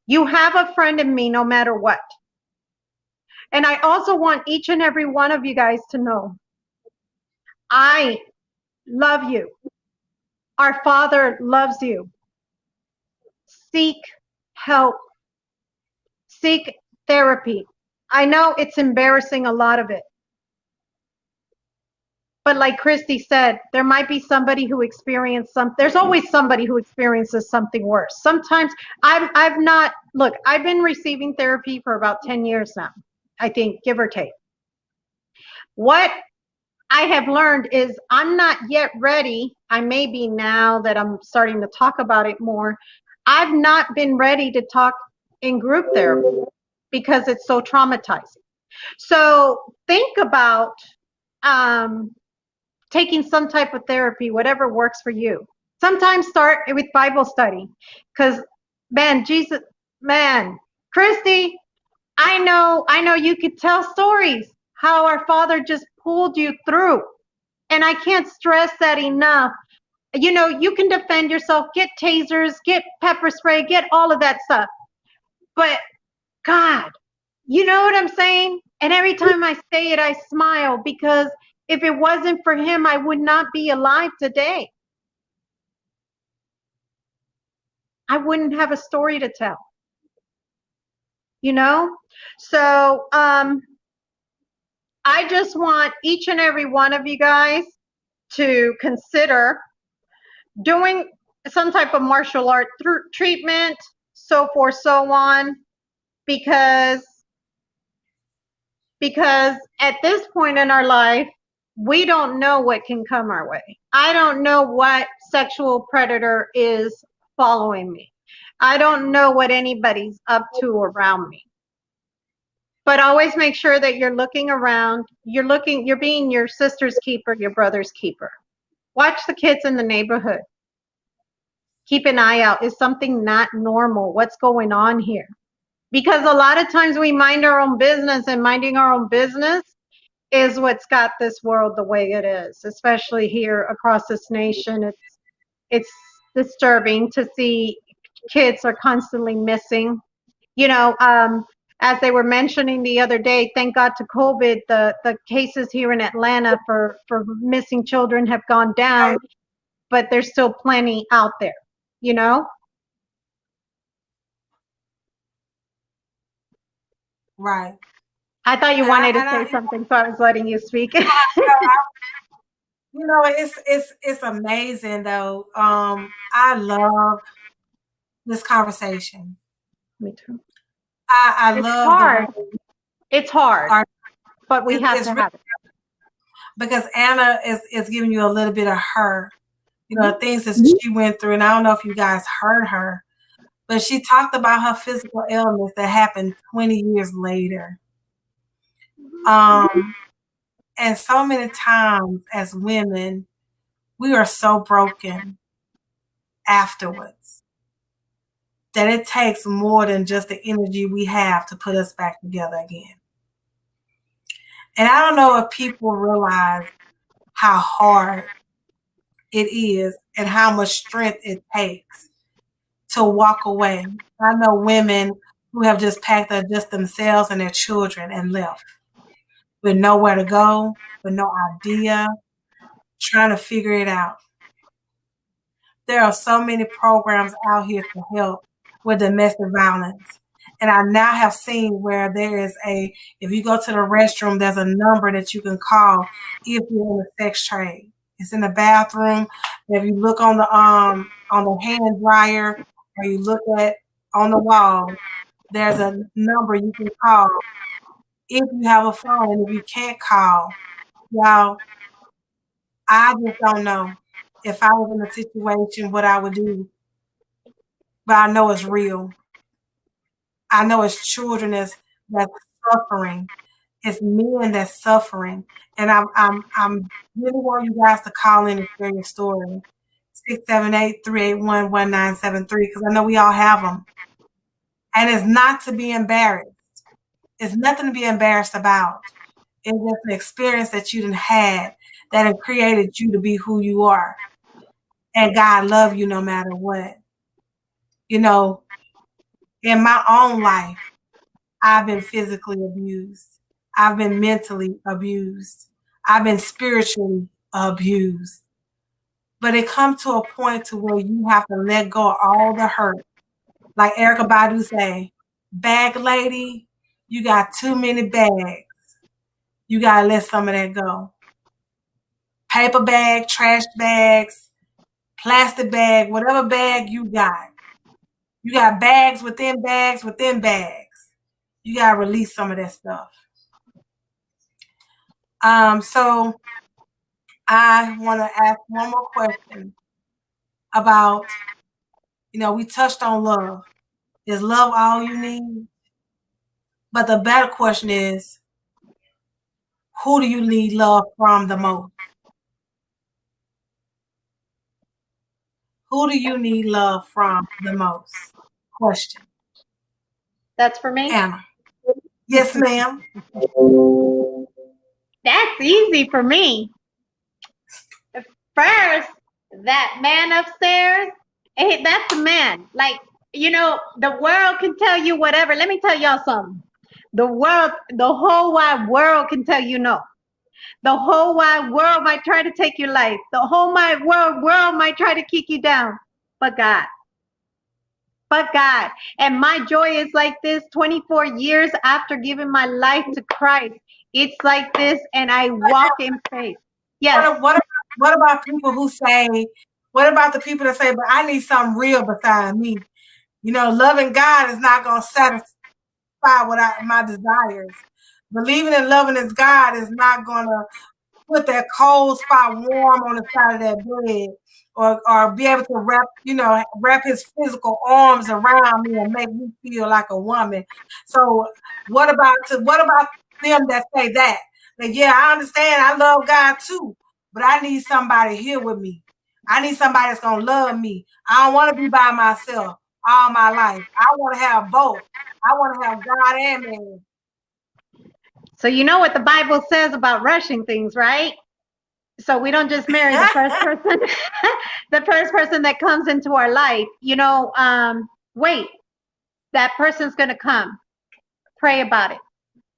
[SPEAKER 1] You have a friend in me no matter what. And I also want each and every one of you guys to know, I love you. Our Father loves you. Seek help. Seek therapy. I know it's embarrassing, a lot of it. But like Christy said, there might be somebody who experienced there's always somebody who experiences something worse. Sometimes I've been receiving therapy for about 10 years now, I think, give or take. What I have learned is I'm not yet ready. I may be now that I'm starting to talk about it more. I've not been ready to talk in group therapy because it's so traumatizing. So think about taking some type of therapy, whatever works for you. Sometimes start with Bible study, because Christy, I know you could tell stories how our Father just pulled you through. And I can't stress that enough. You can defend yourself, get tasers, get pepper spray, get all of that stuff. But God, you know what I'm saying? And every time I say it, I smile, because if it wasn't for him, I would not be alive today. I wouldn't have a story to tell. So I just want each and every one of you guys to consider doing some type of martial art treatment, so forth, so on, because at this point in our life, we don't know what can come our way. I don't know what sexual predator is following me. I don't know what anybody's up to around me. But always make sure that you're looking around. You're being your sister's keeper, your brother's keeper. Watch the kids in the neighborhood. Keep an eye out. Is something not normal? What's going on here? Because a lot of times we mind our own business, and minding our own business is what's got this world the way it is, especially here across this nation. It's disturbing to see kids are constantly missing. You know, as they were mentioning the other day, thank God to COVID, the cases here in Atlanta for missing children have gone down, but there's still plenty out there, you know?
[SPEAKER 2] Right.
[SPEAKER 1] I thought you wanted to say something, so I was letting you speak.
[SPEAKER 2] You know, it's amazing though. I love this conversation.
[SPEAKER 1] Me too.
[SPEAKER 2] I
[SPEAKER 1] It's
[SPEAKER 2] love
[SPEAKER 1] hard. It's hard, but we have to have it.
[SPEAKER 2] Because Anna is giving you a little bit of her, you know, things that she went through. And I don't know if you guys heard her, but she talked about her physical illness that happened 20 years later. And so many times as women, we are so broken afterwards that it takes more than just the energy we have to put us back together again. And I don't know if people realize how hard it is and how much strength it takes to walk away. I know women who have just packed up just themselves and their children and left with nowhere to go, with no idea, trying to figure it out. There are so many programs out here to help with domestic violence. And I now have seen where there is if you go to the restroom, there's a number that you can call if you're in the sex trade. It's in the bathroom. If you look on the hand dryer, or you look on the wall, there's a number you can call if you have a phone. And if you can't call, y'all, I just don't know if I was in a situation what I would do. But I know it's real. I know it's children that's suffering. It's men that's suffering. And I'm really want you guys to call in and share your story. 678-381-1973, because I know we all have them. And it's not to be embarrassed. It's nothing to be embarrassed about. It's just an experience that you done had that have created you to be who you are. And God love you no matter what. You know, in my own life, I've been physically abused. I've been mentally abused. I've been spiritually abused. But it comes to a point to where you have to let go of all the hurt. Like Erykah Badu say, bag lady, you got too many bags. You got to let some of that go. Paper bag, trash bags, plastic bag, whatever bag you got. You got bags within bags within bags. You got to release some of that stuff. So I want to ask one more question about, you know, we touched on love. Is love all you need? But the better question is, who do you need love from the most? Who do you need love from the most? Question.
[SPEAKER 1] That's for me?
[SPEAKER 2] Anna. Yes, ma'am.
[SPEAKER 1] That's easy for me. First, that man upstairs, hey, that's a man. Like, you know, the world can tell you whatever. Let me tell y'all something. The whole wide world can tell you no. The whole wide world might try to take your life. The whole wide world might try to kick you down. But God. But God. And my joy is like this 24 years after giving my life to Christ. It's like this, and I walk in faith. Yes.
[SPEAKER 2] What about people who say What about the people that say, but I need something real beside me? You know, loving God is not going to satisfy my desires. Believing and loving His God is not going to put that cold spot warm on the side of that bed, or be able to wrap His physical arms around me and make me feel like a woman. So what about them that say that? Like, yeah, I understand, I love God too, but I need somebody here with me. I need somebody that's gonna love me. I don't want to be by myself all my life. I want to have both. I want to have God and man.
[SPEAKER 1] So you know what the Bible says about rushing things, right? So we don't just marry the first person, the first person that comes into our life. You know, wait, that person's going to come. Pray about it.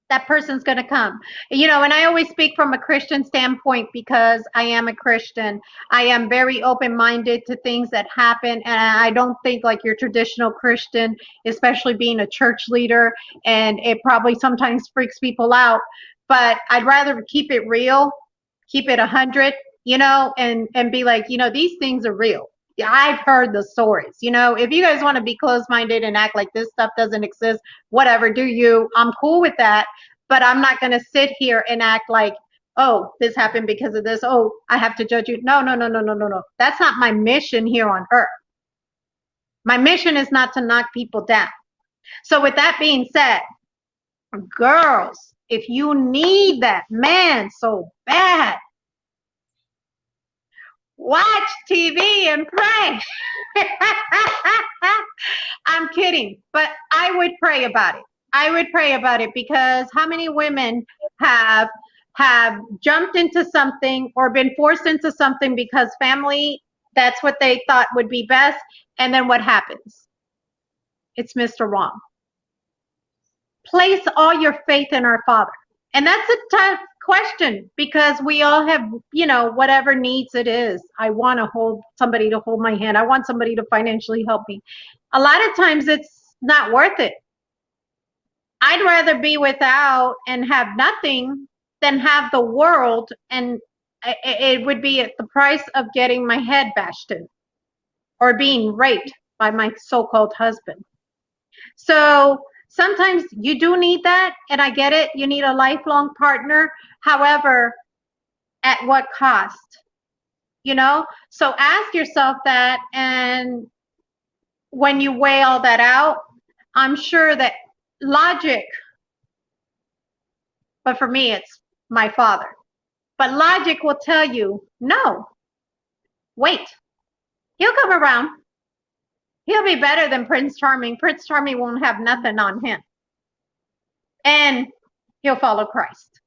[SPEAKER 1] That person's going to come. You know, and I always speak from a Christian standpoint because I am a Christian. I am very open-minded to things that happen, and I don't think like your traditional Christian, especially being a church leader, and it probably sometimes freaks people out, but I'd rather keep it real, keep it 100, you know, and be like, you know, these things are real. Yeah, I've heard the stories. You know, if you guys want to be closed-minded and act like this stuff doesn't exist, whatever, do you. I'm cool with that, but I'm not going to sit here and act like, oh, this happened because of this. Oh, I have to judge you. No, no, no, no, no, no, no. That's not my mission here on earth. My mission is not to knock people down. So with that being said, girls, if you need that man so bad, watch TV and pray. I'm kidding, but I would pray about it. I would pray about it, because how many women have jumped into something or been forced into something because family, that's what they thought would be best, and then what happens? It's Mr. Wrong. Place all your faith in our Father. And that's a tough question, because we all have, you know, whatever needs it is. I want to hold somebody to hold my hand. I want somebody to financially help me. A lot of times it's not worth it. I'd rather be without and have nothing than have the world, and it would be at the price of getting my head bashed in or being raped by my so-called husband. So sometimes you do need that, and I get it. You need a lifelong partner. However, at what cost? You know? So ask yourself that, and when you weigh all that out, I'm sure that logic, but for me, it's my Father. But logic will tell you, no, wait, he'll come around. He'll be better than Prince Charming. Prince Charming won't have nothing on him. And he'll follow Christ.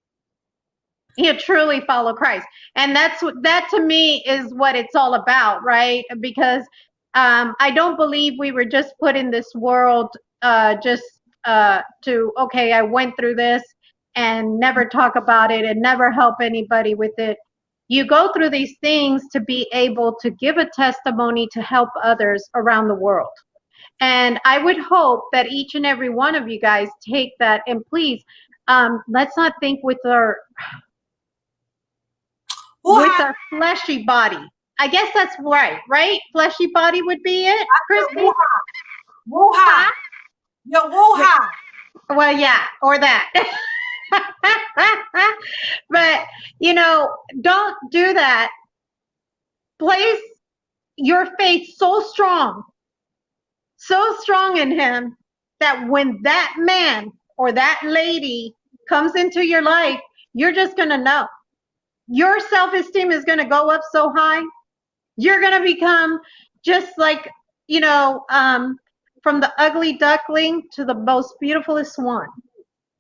[SPEAKER 1] He'll truly follow Christ. And that to me is what it's all about, right? Because I don't believe we were just put in this world to, okay, I went through this and never talk about it and never help anybody with it. You go through these things to be able to give a testimony to help others around the world. And I would hope that each and every one of you guys take that, and please, let's not think with our fleshy body. I guess that's right? Fleshy body would be it, Christy?
[SPEAKER 2] Woo-ha. Yo, woo-ha.
[SPEAKER 1] Well, yeah, or that. But, you know, don't do that. Place your faith so strong in him, that when that man or that lady comes into your life, you're just going to know. Your self-esteem is going to go up so high. You're going to become just like, you know, from the ugly duckling to the most beautiful swan.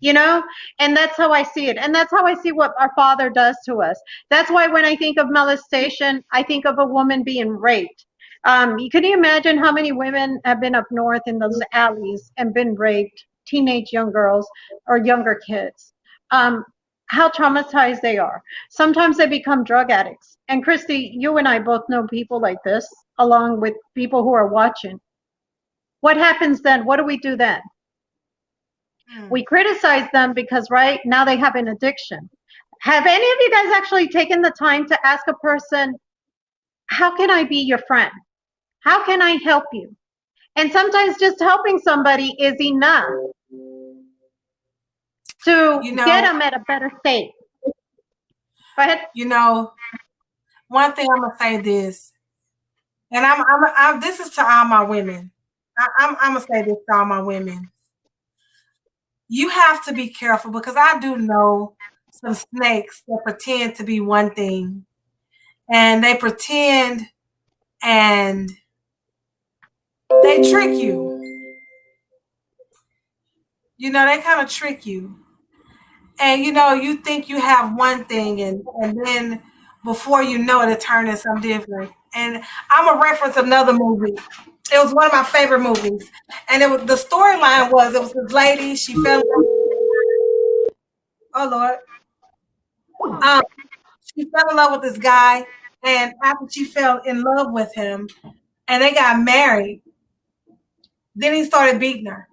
[SPEAKER 1] You know, and that's how I see it. And that's how I see what our Father does to us. That's why when I think of molestation, I think of a woman being raped. Can you imagine how many women have been up north in those alleys and been raped, teenage young girls or younger kids? How traumatized they are. Sometimes they become drug addicts. And Christy, you and I both know people like this, along with people who are watching. What happens then? What do we do then? We criticize them because right now they have an addiction. Have any of you guys actually taken the time to ask a person, how can I be your friend? How can I help you? And sometimes just helping somebody is enough to get them at a better state. Go ahead.
[SPEAKER 2] One thing I'm gonna say this, and I'm this is to all my women. I'm gonna say this to all my women. You have to be careful, because I do know some snakes that pretend to be one thing, and they pretend and they trick you. They kind of trick you. And you think you have one thing, and then before you know it, it turned into something different. And I'm gonna reference another movie. It was one of my favorite movies, and the storyline was, it was this lady. She fell. Oh Lord. She fell in love with this guy, and after she fell in love with him, and they got married, then he started beating her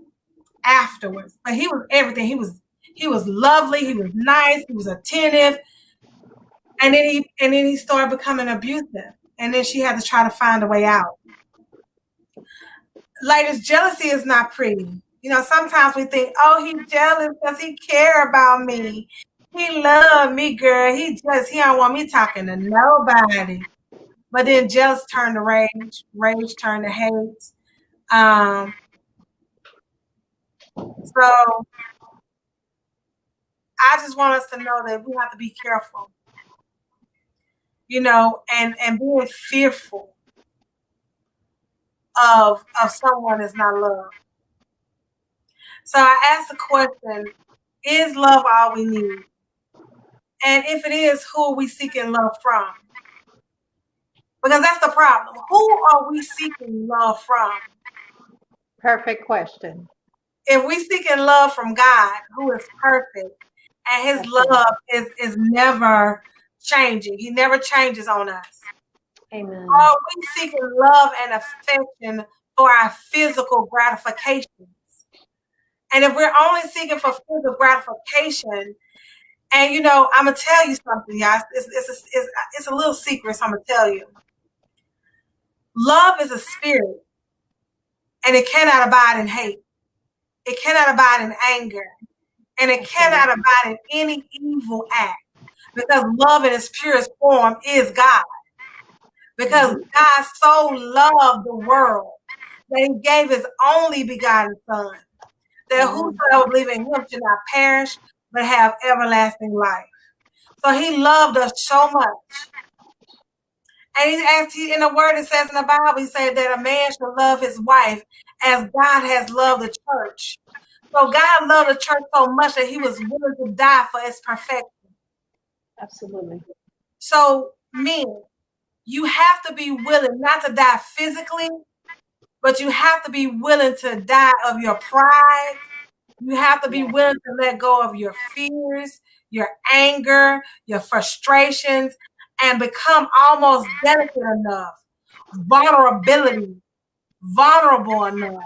[SPEAKER 2] afterwards. But he was everything. He was lovely. He was nice. He was attentive. And then he started becoming abusive. And then she had to try to find a way out. Ladies, jealousy is not pretty. Sometimes we think, oh, he's jealous because he care about me. He love me, girl. He don't want me talking to nobody. But then jealous turned to rage. Rage turned to hate. So I just want us to know that we have to be careful, and being fearful of someone is not love. So I asked the question, is love all we need? And if it is, who are we seeking love from? Because that's the problem. Who are we seeking love from?
[SPEAKER 1] Perfect question.
[SPEAKER 2] If we seeking love from God, who is perfect, and his love is never changing. He never changes on us.
[SPEAKER 1] Amen.
[SPEAKER 2] Are we seeking love and affection for our physical gratifications? And if we're only seeking for physical gratification, and I'm gonna tell you something, y'all. It's a little secret, so I'm gonna tell you. Love is a spirit, and it cannot abide in hate. It cannot abide in anger, and it cannot abide in any evil act, because love in its purest form is God. Because God so loved the world that he gave his only begotten Son, that whosoever believes in him should not perish, but have everlasting life. So he loved us so much. And in the word, it says in the Bible, he said that a man should love his wife as God has loved the church. So God loved the church so much that he was willing to die for its perfection.
[SPEAKER 1] Absolutely.
[SPEAKER 2] So, men, you have to be willing not to die physically, but you have to be willing to die of your pride. You have to be willing to let go of your fears, your anger, your frustrations, and become almost delicate enough, vulnerable enough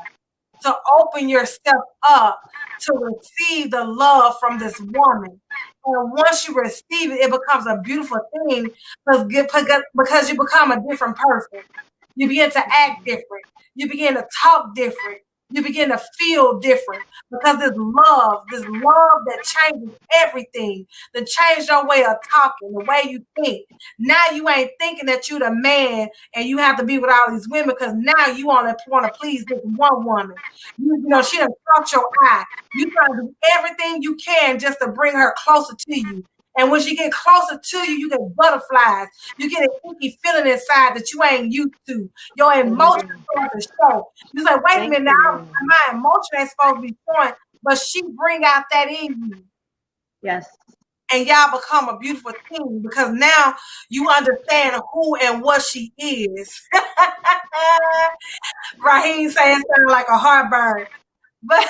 [SPEAKER 2] to open yourself up to receive the love from this woman. And once you receive it, it becomes a beautiful thing because you become a different person. You begin to act different. You begin to talk different. You begin to feel different, because this love that changes everything, that changes your way of talking, the way you think. Now you ain't thinking that you the man and you have to be with all these women, because now you only want to please this one woman. She done caught your eye. You try to do everything you can just to bring her closer to you. And when she get closer to you, you get butterflies. You get an icky feeling inside that you ain't used to. Your emotions start to show. You say, wait a minute, now my emotion ain't supposed to be showing, but she bring out that in you.
[SPEAKER 1] Yes.
[SPEAKER 2] And y'all become a beautiful team, because now you understand who and what she is. Raheem saying something like a heartburn. But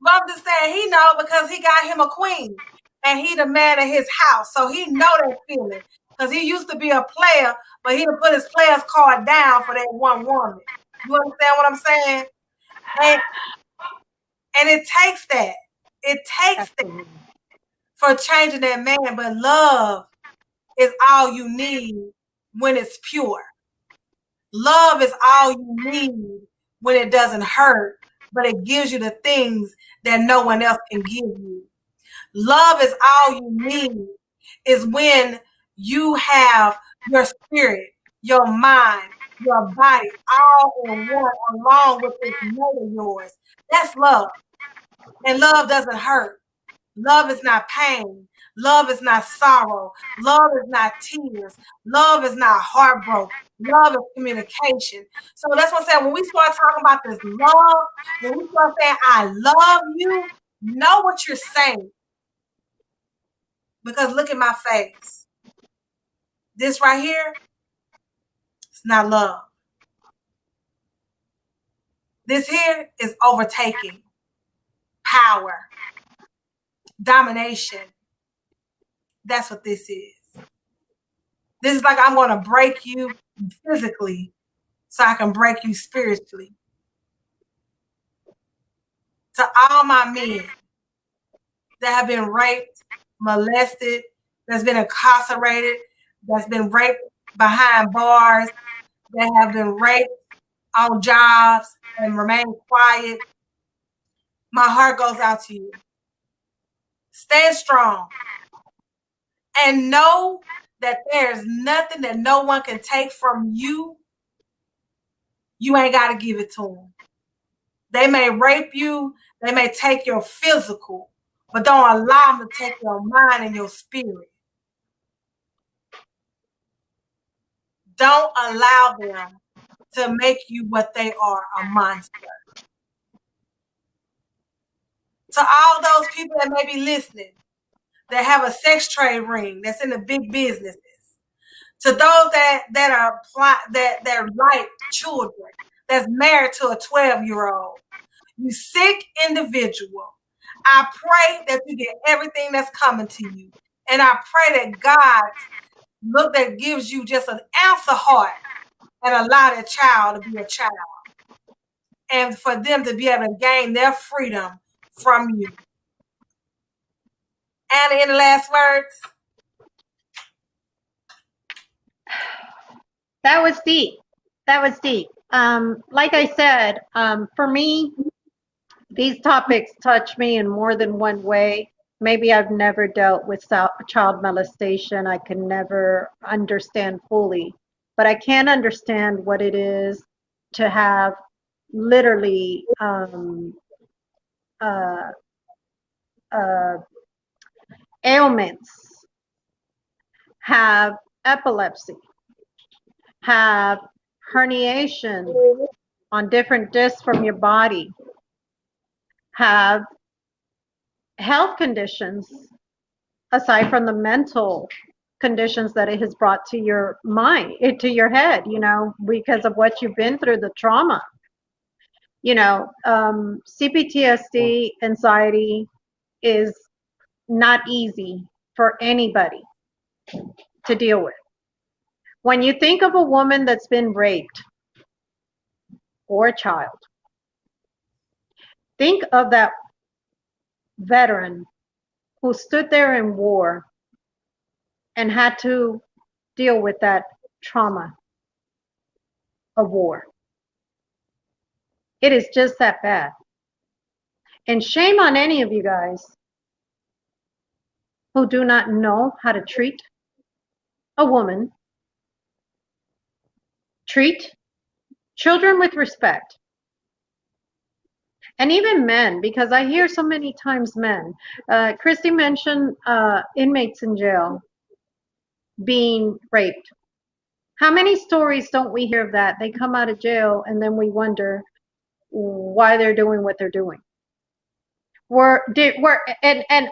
[SPEAKER 2] I'm just saying, he know, because he got him a queen. And he the man of his house. So he know that feeling. Because he used to be a player, but he done put his player's card down for that one woman. You understand what I'm saying? And it takes that. It takes that for changing that man. But love is all you need when it's pure. Love is all you need when it doesn't hurt, but it gives you the things that no one else can give you. Love is all you need is when you have your spirit, your mind, your body all in one along with this mate of yours. That's love. And love doesn't hurt. Love is not pain. Love is not sorrow. Love is not tears. Love is not heartbreak. Love is communication. So that's what I'm saying. When we start talking about this love, when we start saying, I love you, know what you're saying. Because look at my face. This right here, it's not love. This here is overtaking, power, domination. That's what this is. This is like I'm going to break you physically so I can break you spiritually. To all my men that have been raped, molested, that's been incarcerated, that's been raped behind bars, that have been raped on jobs and remain quiet, my heart goes out to you. Stand strong and know that there's nothing that no one can take from you. You ain't got to give it to them. They may rape you, they may take your physical, but don't allow them to take your mind and your spirit. Don't allow them to make you what they are, a monster. To all those people that may be listening, that have a sex trade ring, that's in the big businesses, to those that like children, that's married to a 12-year-old, you sick individual, I pray that you get everything that's coming to you. And I pray that God that gives you just an ounce of heart and allow that child to be a child. And for them to be able to gain their freedom from you. Anna, any last words?
[SPEAKER 1] That was deep. That was deep. Like I said, for me, these topics touch me in more than one way. Maybe I've never dealt with child molestation. I can never understand fully, but I can understand what it is to have literally ailments, have epilepsy, have herniation on different discs from your body, have health conditions aside from the mental conditions that it has brought to your mind, to your head, because of what you've been through, the trauma. CPTSD, anxiety is not easy for anybody to deal with. When you think of a woman that's been raped or a child, think of that veteran who stood there in war and had to deal with that trauma of war. It is just that bad. And shame on any of you guys who do not know how to treat a woman, treat children with respect. And even men, because I hear so many times men. Christy mentioned inmates in jail being raped. How many stories don't we hear of that? They come out of jail and then we wonder why they're doing what they're doing. And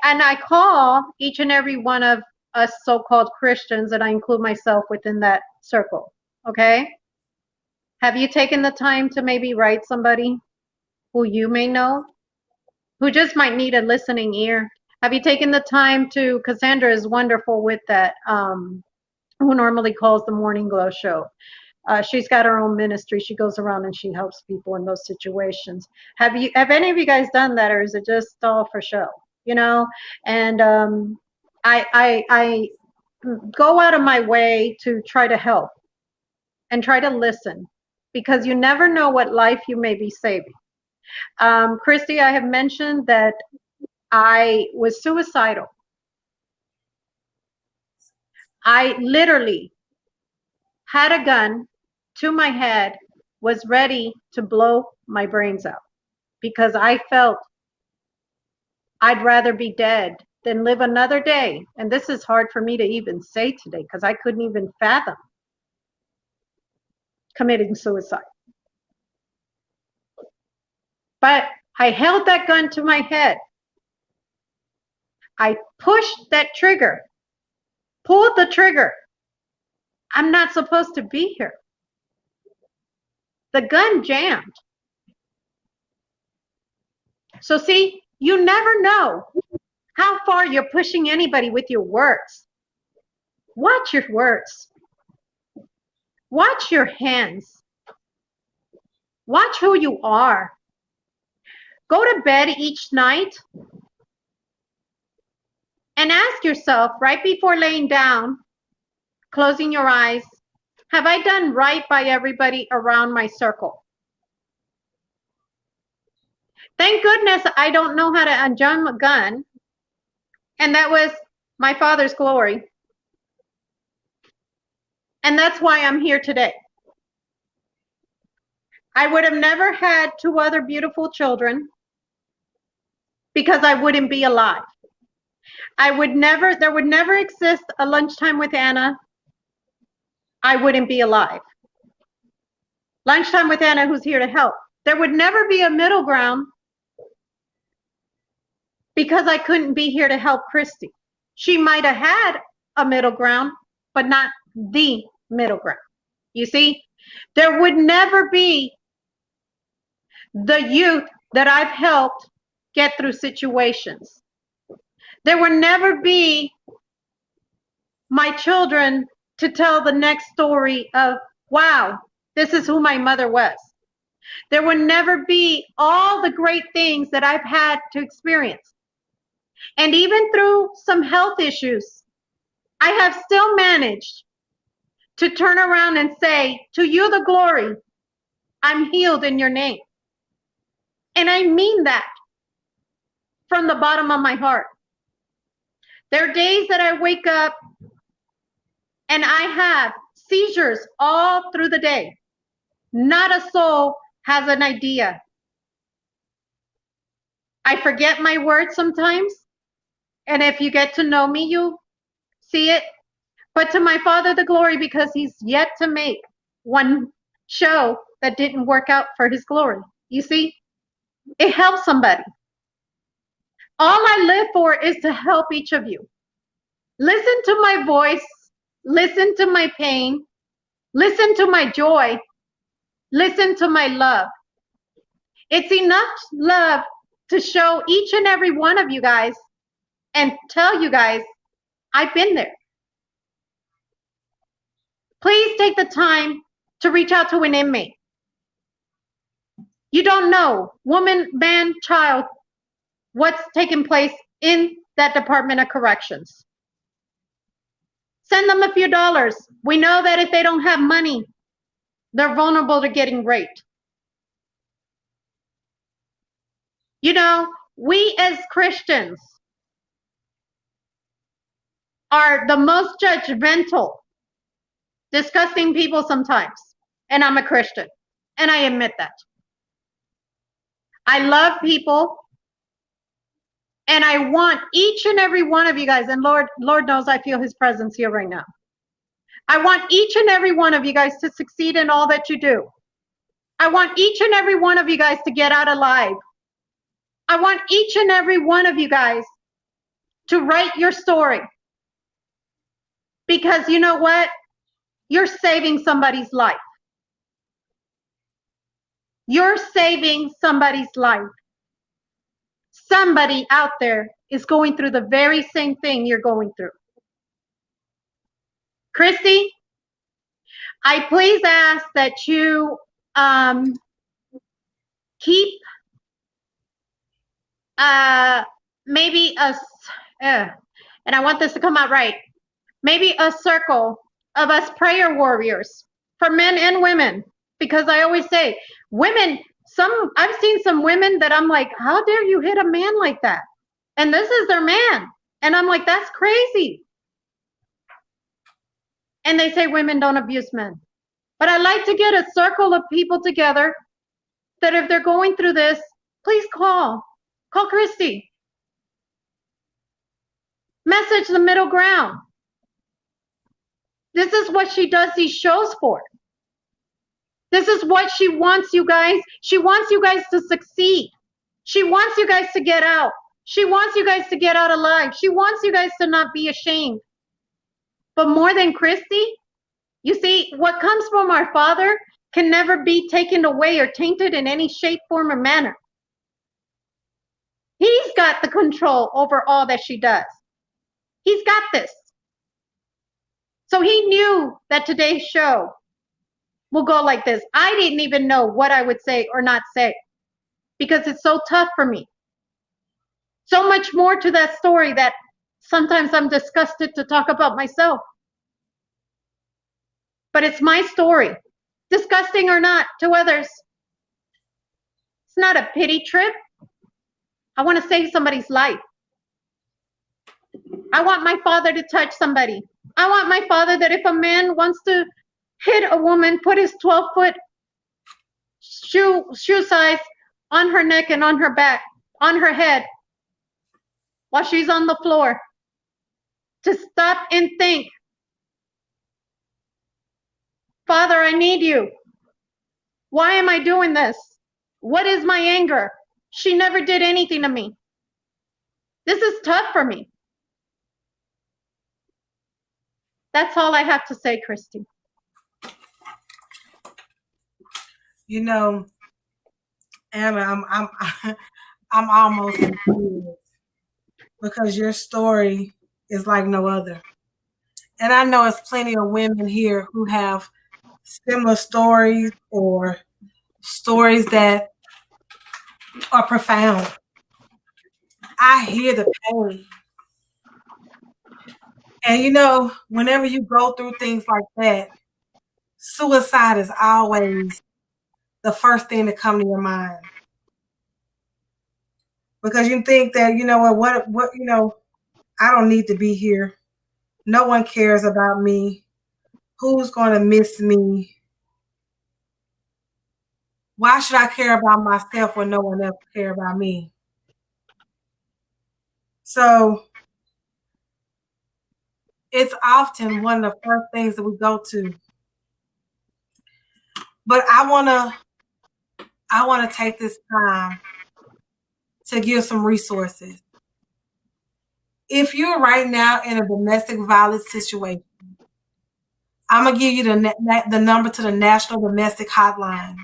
[SPEAKER 1] I call each and every one of us so-called Christians, and I include myself within that circle, okay? Have you taken the time to maybe write somebody who you may know, who just might need a listening ear? Have you taken the time to, Cassandra is wonderful with that, who normally calls the Morning Glow show. She's got her own ministry. She goes around and she helps people in those situations. Have any of you guys done that, or is it just all for show? And I go out of my way to try to help and try to listen, because you never know what life you may be saving. Christy, I have mentioned that I was suicidal. I literally had a gun to my head, was ready to blow my brains out, because I felt I'd rather be dead than live another day. And this is hard for me to even say today, because I couldn't even fathom committing suicide. But I held that gun to my head. I pushed that trigger, pulled the trigger. I'm not supposed to be here. The gun jammed. So see, you never know how far you're pushing anybody with your words. Watch your words. Watch your hands. Watch who you are. Go to bed each night and ask yourself right before laying down, closing your eyes, have I done right by everybody around my circle? Thank goodness I don't know how to unjam a gun, and that was my father's glory. And that's why I'm here today. I would have never had 2 other beautiful children, because I wouldn't be alive. There would never exist a Lunchtime with Anna. I wouldn't be alive. Lunchtime with Anna, who's here to help. There would never be a middle ground, because I couldn't be here to help Christy. She might have had a middle ground, but not the middle ground. You see, there would never be the youth that I've helped get through situations. There will never be my children to tell the next story of, wow, this is who my mother was. There will never be all the great things that I've had to experience. And even through some health issues, I have still managed to turn around and say, to you the glory, I'm healed in your name. And I mean that from the bottom of my heart. There are days that I wake up and I have seizures all through the day. Not a soul has an idea. I forget my words sometimes. And if you get to know me, you see it. But to my Father the glory, because he's yet to make one show that didn't work out for his glory. You see, it helps somebody. All I live for is to help each of you. Listen to my voice. Listen to my pain. Listen to my joy. Listen to my love. It's enough love to show each and every one of you guys and tell you guys, I've been there. Please take the time to reach out to an inmate. You don't know, woman, man, child, what's taking place in that Department of Corrections. Send them a few dollars. We know that if they don't have money, they're vulnerable to getting raped. You know, we as Christians are the most judgmental, disgusting people sometimes. And I'm a Christian, and I admit that. I love people, and I want each and every one of you guys, and Lord knows I feel his presence here right now. I want each and every one of you guys to succeed in all that you do. I want each and every one of you guys to get out alive. I want each and every one of you guys to write your story. Because you know what? You're saving somebody's life. You're saving somebody's life. Somebody out there is going through the very same thing you're going through. Christy, I please ask that you keep maybe and I want this to come out right, maybe a circle of us prayer warriors for men and women. Because I always say, women, I've seen some women that I'm like, how dare you hit a man like that? And this is their man. And I'm like, that's crazy. And they say women don't abuse men. But I like to get a circle of people together that if they're going through this, please call. Call Christy. Message the middle ground. This is what she does these shows for. This is what she wants you guys. She wants you guys to succeed. She wants you guys to get out. She wants you guys to get out alive. She wants you guys to not be ashamed. But more than Christy, you see, what comes from our Father can never be taken away or tainted in any shape, form, or manner. He's got the control over all that she does. He's got this. So he knew that today's show will go like this. I didn't even know what I would say or not say because it's so tough for me. So much more to that story that sometimes I'm disgusted to talk about myself. But it's my story, disgusting or not to others. It's not a pity trip. I want to save somebody's life. I want my Father to touch somebody. I want my Father that if a man wants to hit a woman, put his 12-foot shoe size on her neck and on her back, on her head, while she's on the floor, to stop and think, Father, I need you. Why am I doing this? What is my anger? She never did anything to me. This is tough for me. That's all I have to say, Christy.
[SPEAKER 2] You know, Anna, I'm almost in tears because your story is like no other. And I know there's plenty of women here who have similar stories or stories that are profound. I hear the pain. And you know, whenever you go through things like that, suicide is always the first thing to come to your mind. Because you think that, you know what, you know, I don't need to be here. No one cares about me. Who's going to miss me? Why should I care about myself when no one else cares about me? So it's often one of the first things that we go to. But I want to take this time to give some resources. If you're right now in a domestic violence situation, I'm going to give you the number to the National Domestic Hotline.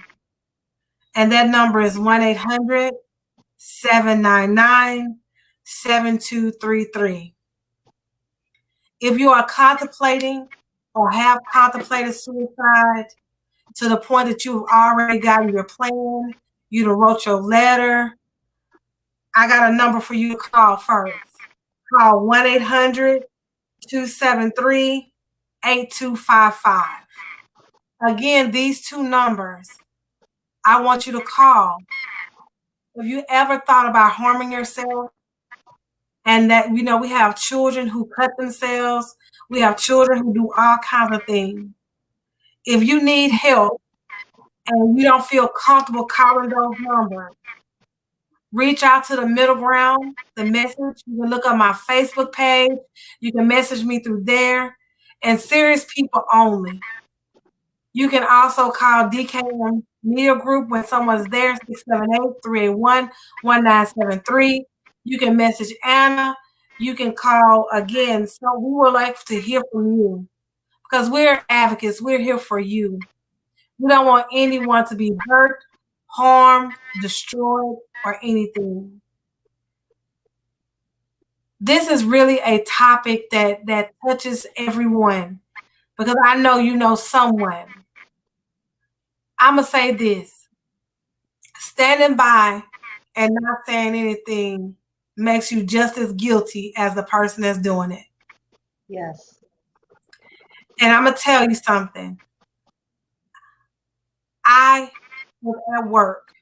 [SPEAKER 2] And that number is 1-800-799-7233. If you are contemplating or have contemplated suicide to the point that you've already gotten your plan, you done wrote your letter, I got a number for you to call first. Call 1-800-273-8255. Again, these two numbers, I want you to call. Have you ever thought about harming yourself? And that, you know, we have children who cut themselves. We have children who do all kinds of things. If you need help and you don't feel comfortable calling those numbers, reach out to the middle ground, the message. You can look on my Facebook page. You can message me through there. And serious people only. You can also call DKM Media Group when someone's there, 678-381-1973. You can message Anna. You can call again. So we would like to hear from you because we're advocates. We're here for you. We don't want anyone to be hurt, harmed, destroyed, or anything. This is really a topic that touches everyone because I know you know someone. I'm going to say this. Standing by and not saying anything makes you just as guilty as the person that's doing it.
[SPEAKER 1] Yes.
[SPEAKER 2] And I'm going to tell you something. I was at work.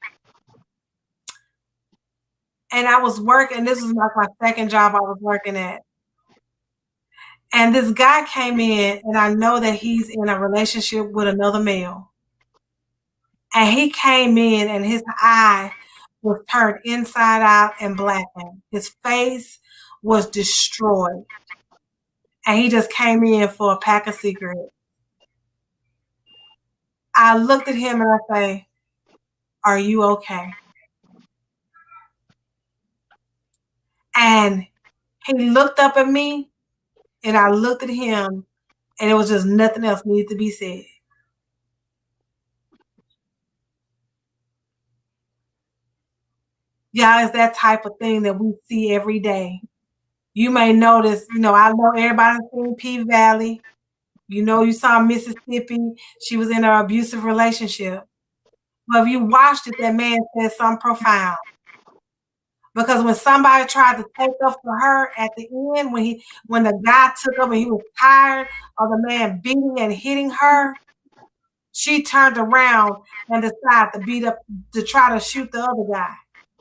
[SPEAKER 2] And I was working. This was like my second job I was working at. And this guy came in, and I know that he's in a relationship with another male. And he came in, and his eye was turned inside out and blackened. His face was destroyed. And he just came in for a pack of cigarettes. I looked at him and I say, "Are you okay?" And he looked up at me, and I looked at him, and it was just nothing else needed to be said. Yeah, it's that type of thing that we see every day. You may notice, I know everybody's seen P-Valley. You saw Mississippi. She was in an abusive relationship. But if you watched it, that man said something profound. Because when somebody tried to take up for her at the end, when the guy took up and he was tired of the man beating and hitting her, she turned around and decided to try to shoot the other guy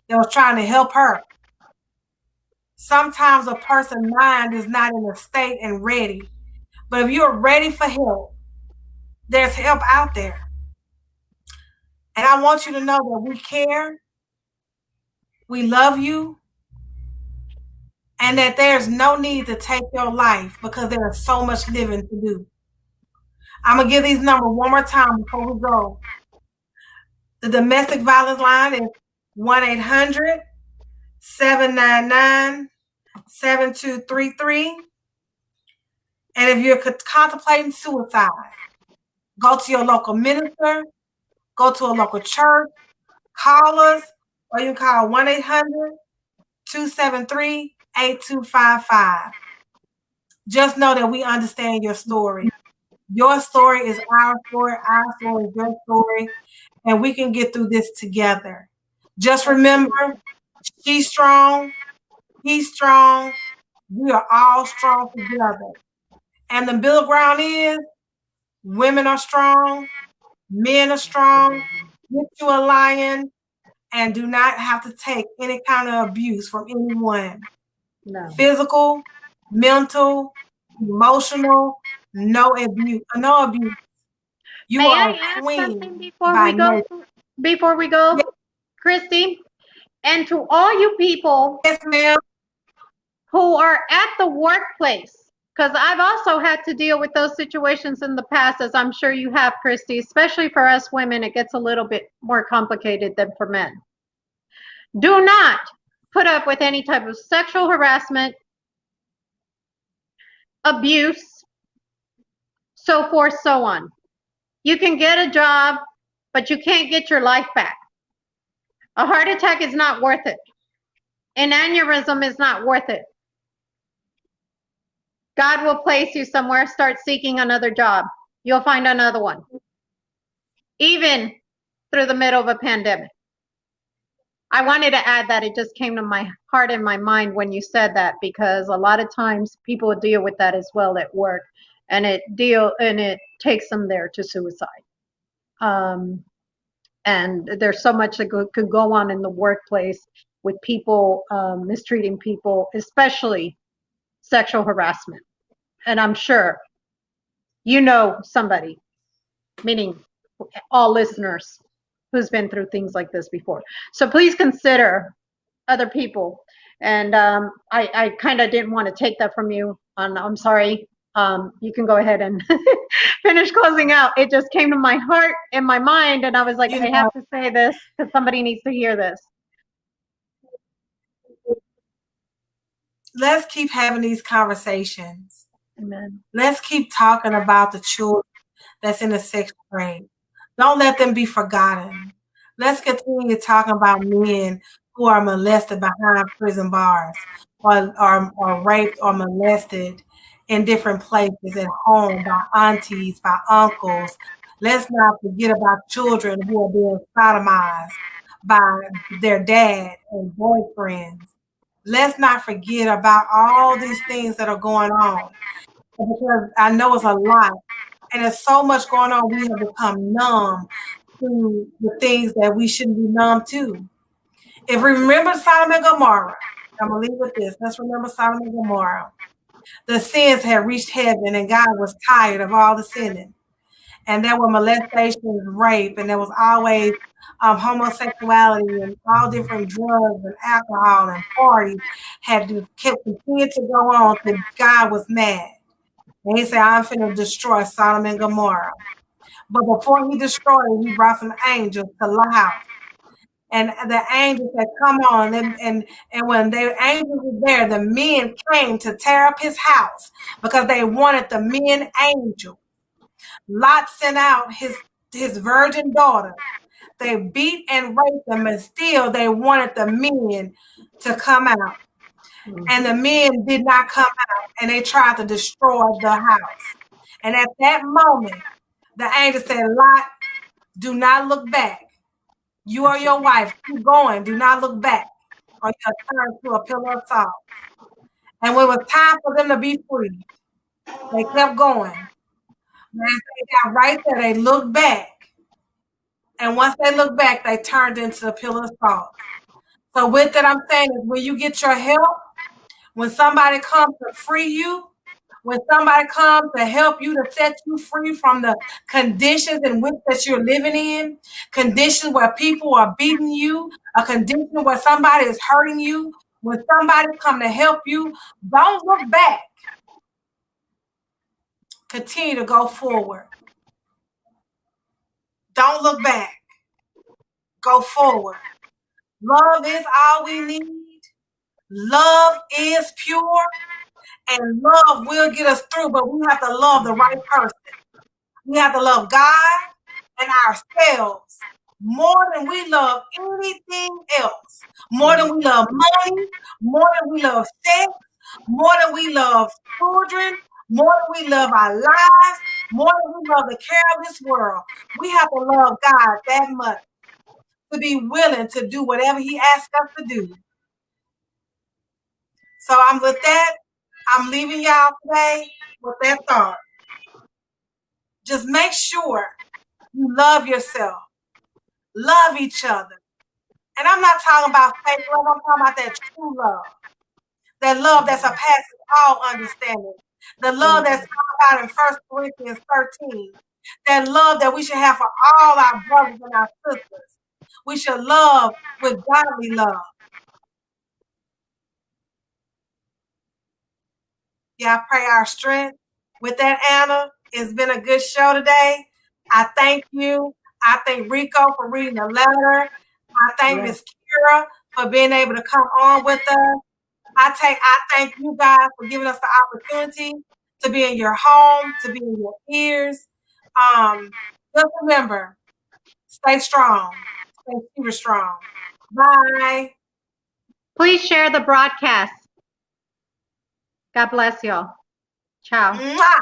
[SPEAKER 2] that was trying to help her. Sometimes a person's mind is not in a state and ready. But if you're ready for help, there's help out there. And I want you to know that we care, we love you, and that there's no need to take your life because there is so much living to do. I'm going to give these numbers one more time before we go. The domestic violence line is 1-800-799-7233. And if you're contemplating suicide, go to your local minister, go to a local church, call us, or you can call 1-800-273-8255. Just know that we understand your story. Your story is our story is your story, and we can get through this together. Just remember, she's strong, he's strong, we are all strong together. And the middle ground is women are strong, men are strong, get you a lion, and do not have to take any kind of abuse from anyone.
[SPEAKER 1] No.
[SPEAKER 2] Physical, mental, emotional, no abuse. You
[SPEAKER 1] May
[SPEAKER 2] are
[SPEAKER 1] I
[SPEAKER 2] a
[SPEAKER 1] ask
[SPEAKER 2] queen
[SPEAKER 1] something before
[SPEAKER 2] by
[SPEAKER 1] we go?
[SPEAKER 2] nature.
[SPEAKER 1] Before we go,
[SPEAKER 2] Yes.
[SPEAKER 1] Christy, and to all you people
[SPEAKER 2] Yes, ma'am.
[SPEAKER 1] who are at the workplace, because I've also had to deal with those situations in the past, as I'm sure you have, Christy, especially for us women, it gets a little bit more complicated than for men. Do not put up with any type of sexual harassment, abuse, so forth, so on. You can get a job, but you can't get your life back. A heart attack is not worth it. An aneurysm is not worth it. God will place you somewhere, start seeking another job. You'll find another one. Even through the middle of a pandemic. I wanted to add that. It just came to my heart and my mind when you said that, because a lot of times people deal with that as well at work, and it takes them there to suicide. And there's so much that could go on in the workplace with people mistreating people, especially sexual harassment. And I'm sure you know somebody, meaning all listeners, who's been through things like this before. So please consider other people. And I kind of didn't want to take that from you. I'm sorry. You can go ahead and finish closing out. It just came to my heart and my mind, and I was like, I have to say this because somebody needs to hear this.
[SPEAKER 2] Let's keep having these conversations.
[SPEAKER 1] Amen.
[SPEAKER 2] Let's keep talking about the children that's in the sixth grade. Don't let them be forgotten. Let's continue talking about men who are molested behind prison bars, or raped or molested in different places, at home, by aunties, by uncles. Let's not forget about children who are being sodomized by their dad and boyfriends. Let's not forget about all these things that are going on, because I know it's a lot, And there's so much going on, we have become numb to the things that we shouldn't be numb to. If we remember Sodom and Gomorrah, I'm going to leave with this. Let's remember Sodom and Gomorrah. The sins had reached heaven, and God was tired of all the sinning. And there were molestations, rape, and there was always homosexuality and all different drugs and alcohol and parties had to continue to go on till God was mad. And he said, I'm finna destroy Sodom and Gomorrah. But before he destroyed it, he brought some angels to Lot. And the angels had come on, and when the angels were there, the men came to tear up his house because they wanted the men angel. Lot sent out his virgin daughter. They beat and raped them, and still they wanted the men to come out. And the men did not come out, and they tried to destroy the house. And at that moment, the angel said, Lot, do not look back. You or your wife, keep going. Do not look back, or you'll turn to a pillar of salt. And when it was time for them to be free, they kept going. And as they got right there, they looked back. And once they looked back, they turned into a pillar of salt. So with that, I'm saying is when you get your help, when somebody comes to free you, when somebody comes to help you, to set you free from the conditions in which that you're living in, conditions where people are beating you, a condition where somebody is hurting you, when somebody come to help you, don't look back. Continue to go forward. Don't look back. Go forward. Love is all we need. Love is pure. And love will get us through, but we have to love the right person. We have to love God and ourselves more than we love anything else. More than we love money, more than we love sex, more than we love children, more than we love our lives, more than we love the care of this world. We have to love God that much to be willing to do whatever he asks us to do. So with that, I'm leaving y'all today with that thought. Just make sure you love yourself, love each other. And I'm not talking about fake love, I'm talking about that true love. That love that surpasses all understanding. The love that's talked about in 1 Corinthians 13. That love that we should have for all our brothers and our sisters. We should love with godly love. Yeah, I pray our strength. With that, Anna, it's been a good show today. I thank you. I thank Rico for reading the letter. I thank Miss Kira for being able to come on with us. I thank you guys for giving us the opportunity to be in your home, to be in your ears. Just remember, stay strong. Stay super strong. Bye.
[SPEAKER 1] Please share the broadcast. God bless y'all. Ciao.
[SPEAKER 2] Mwah.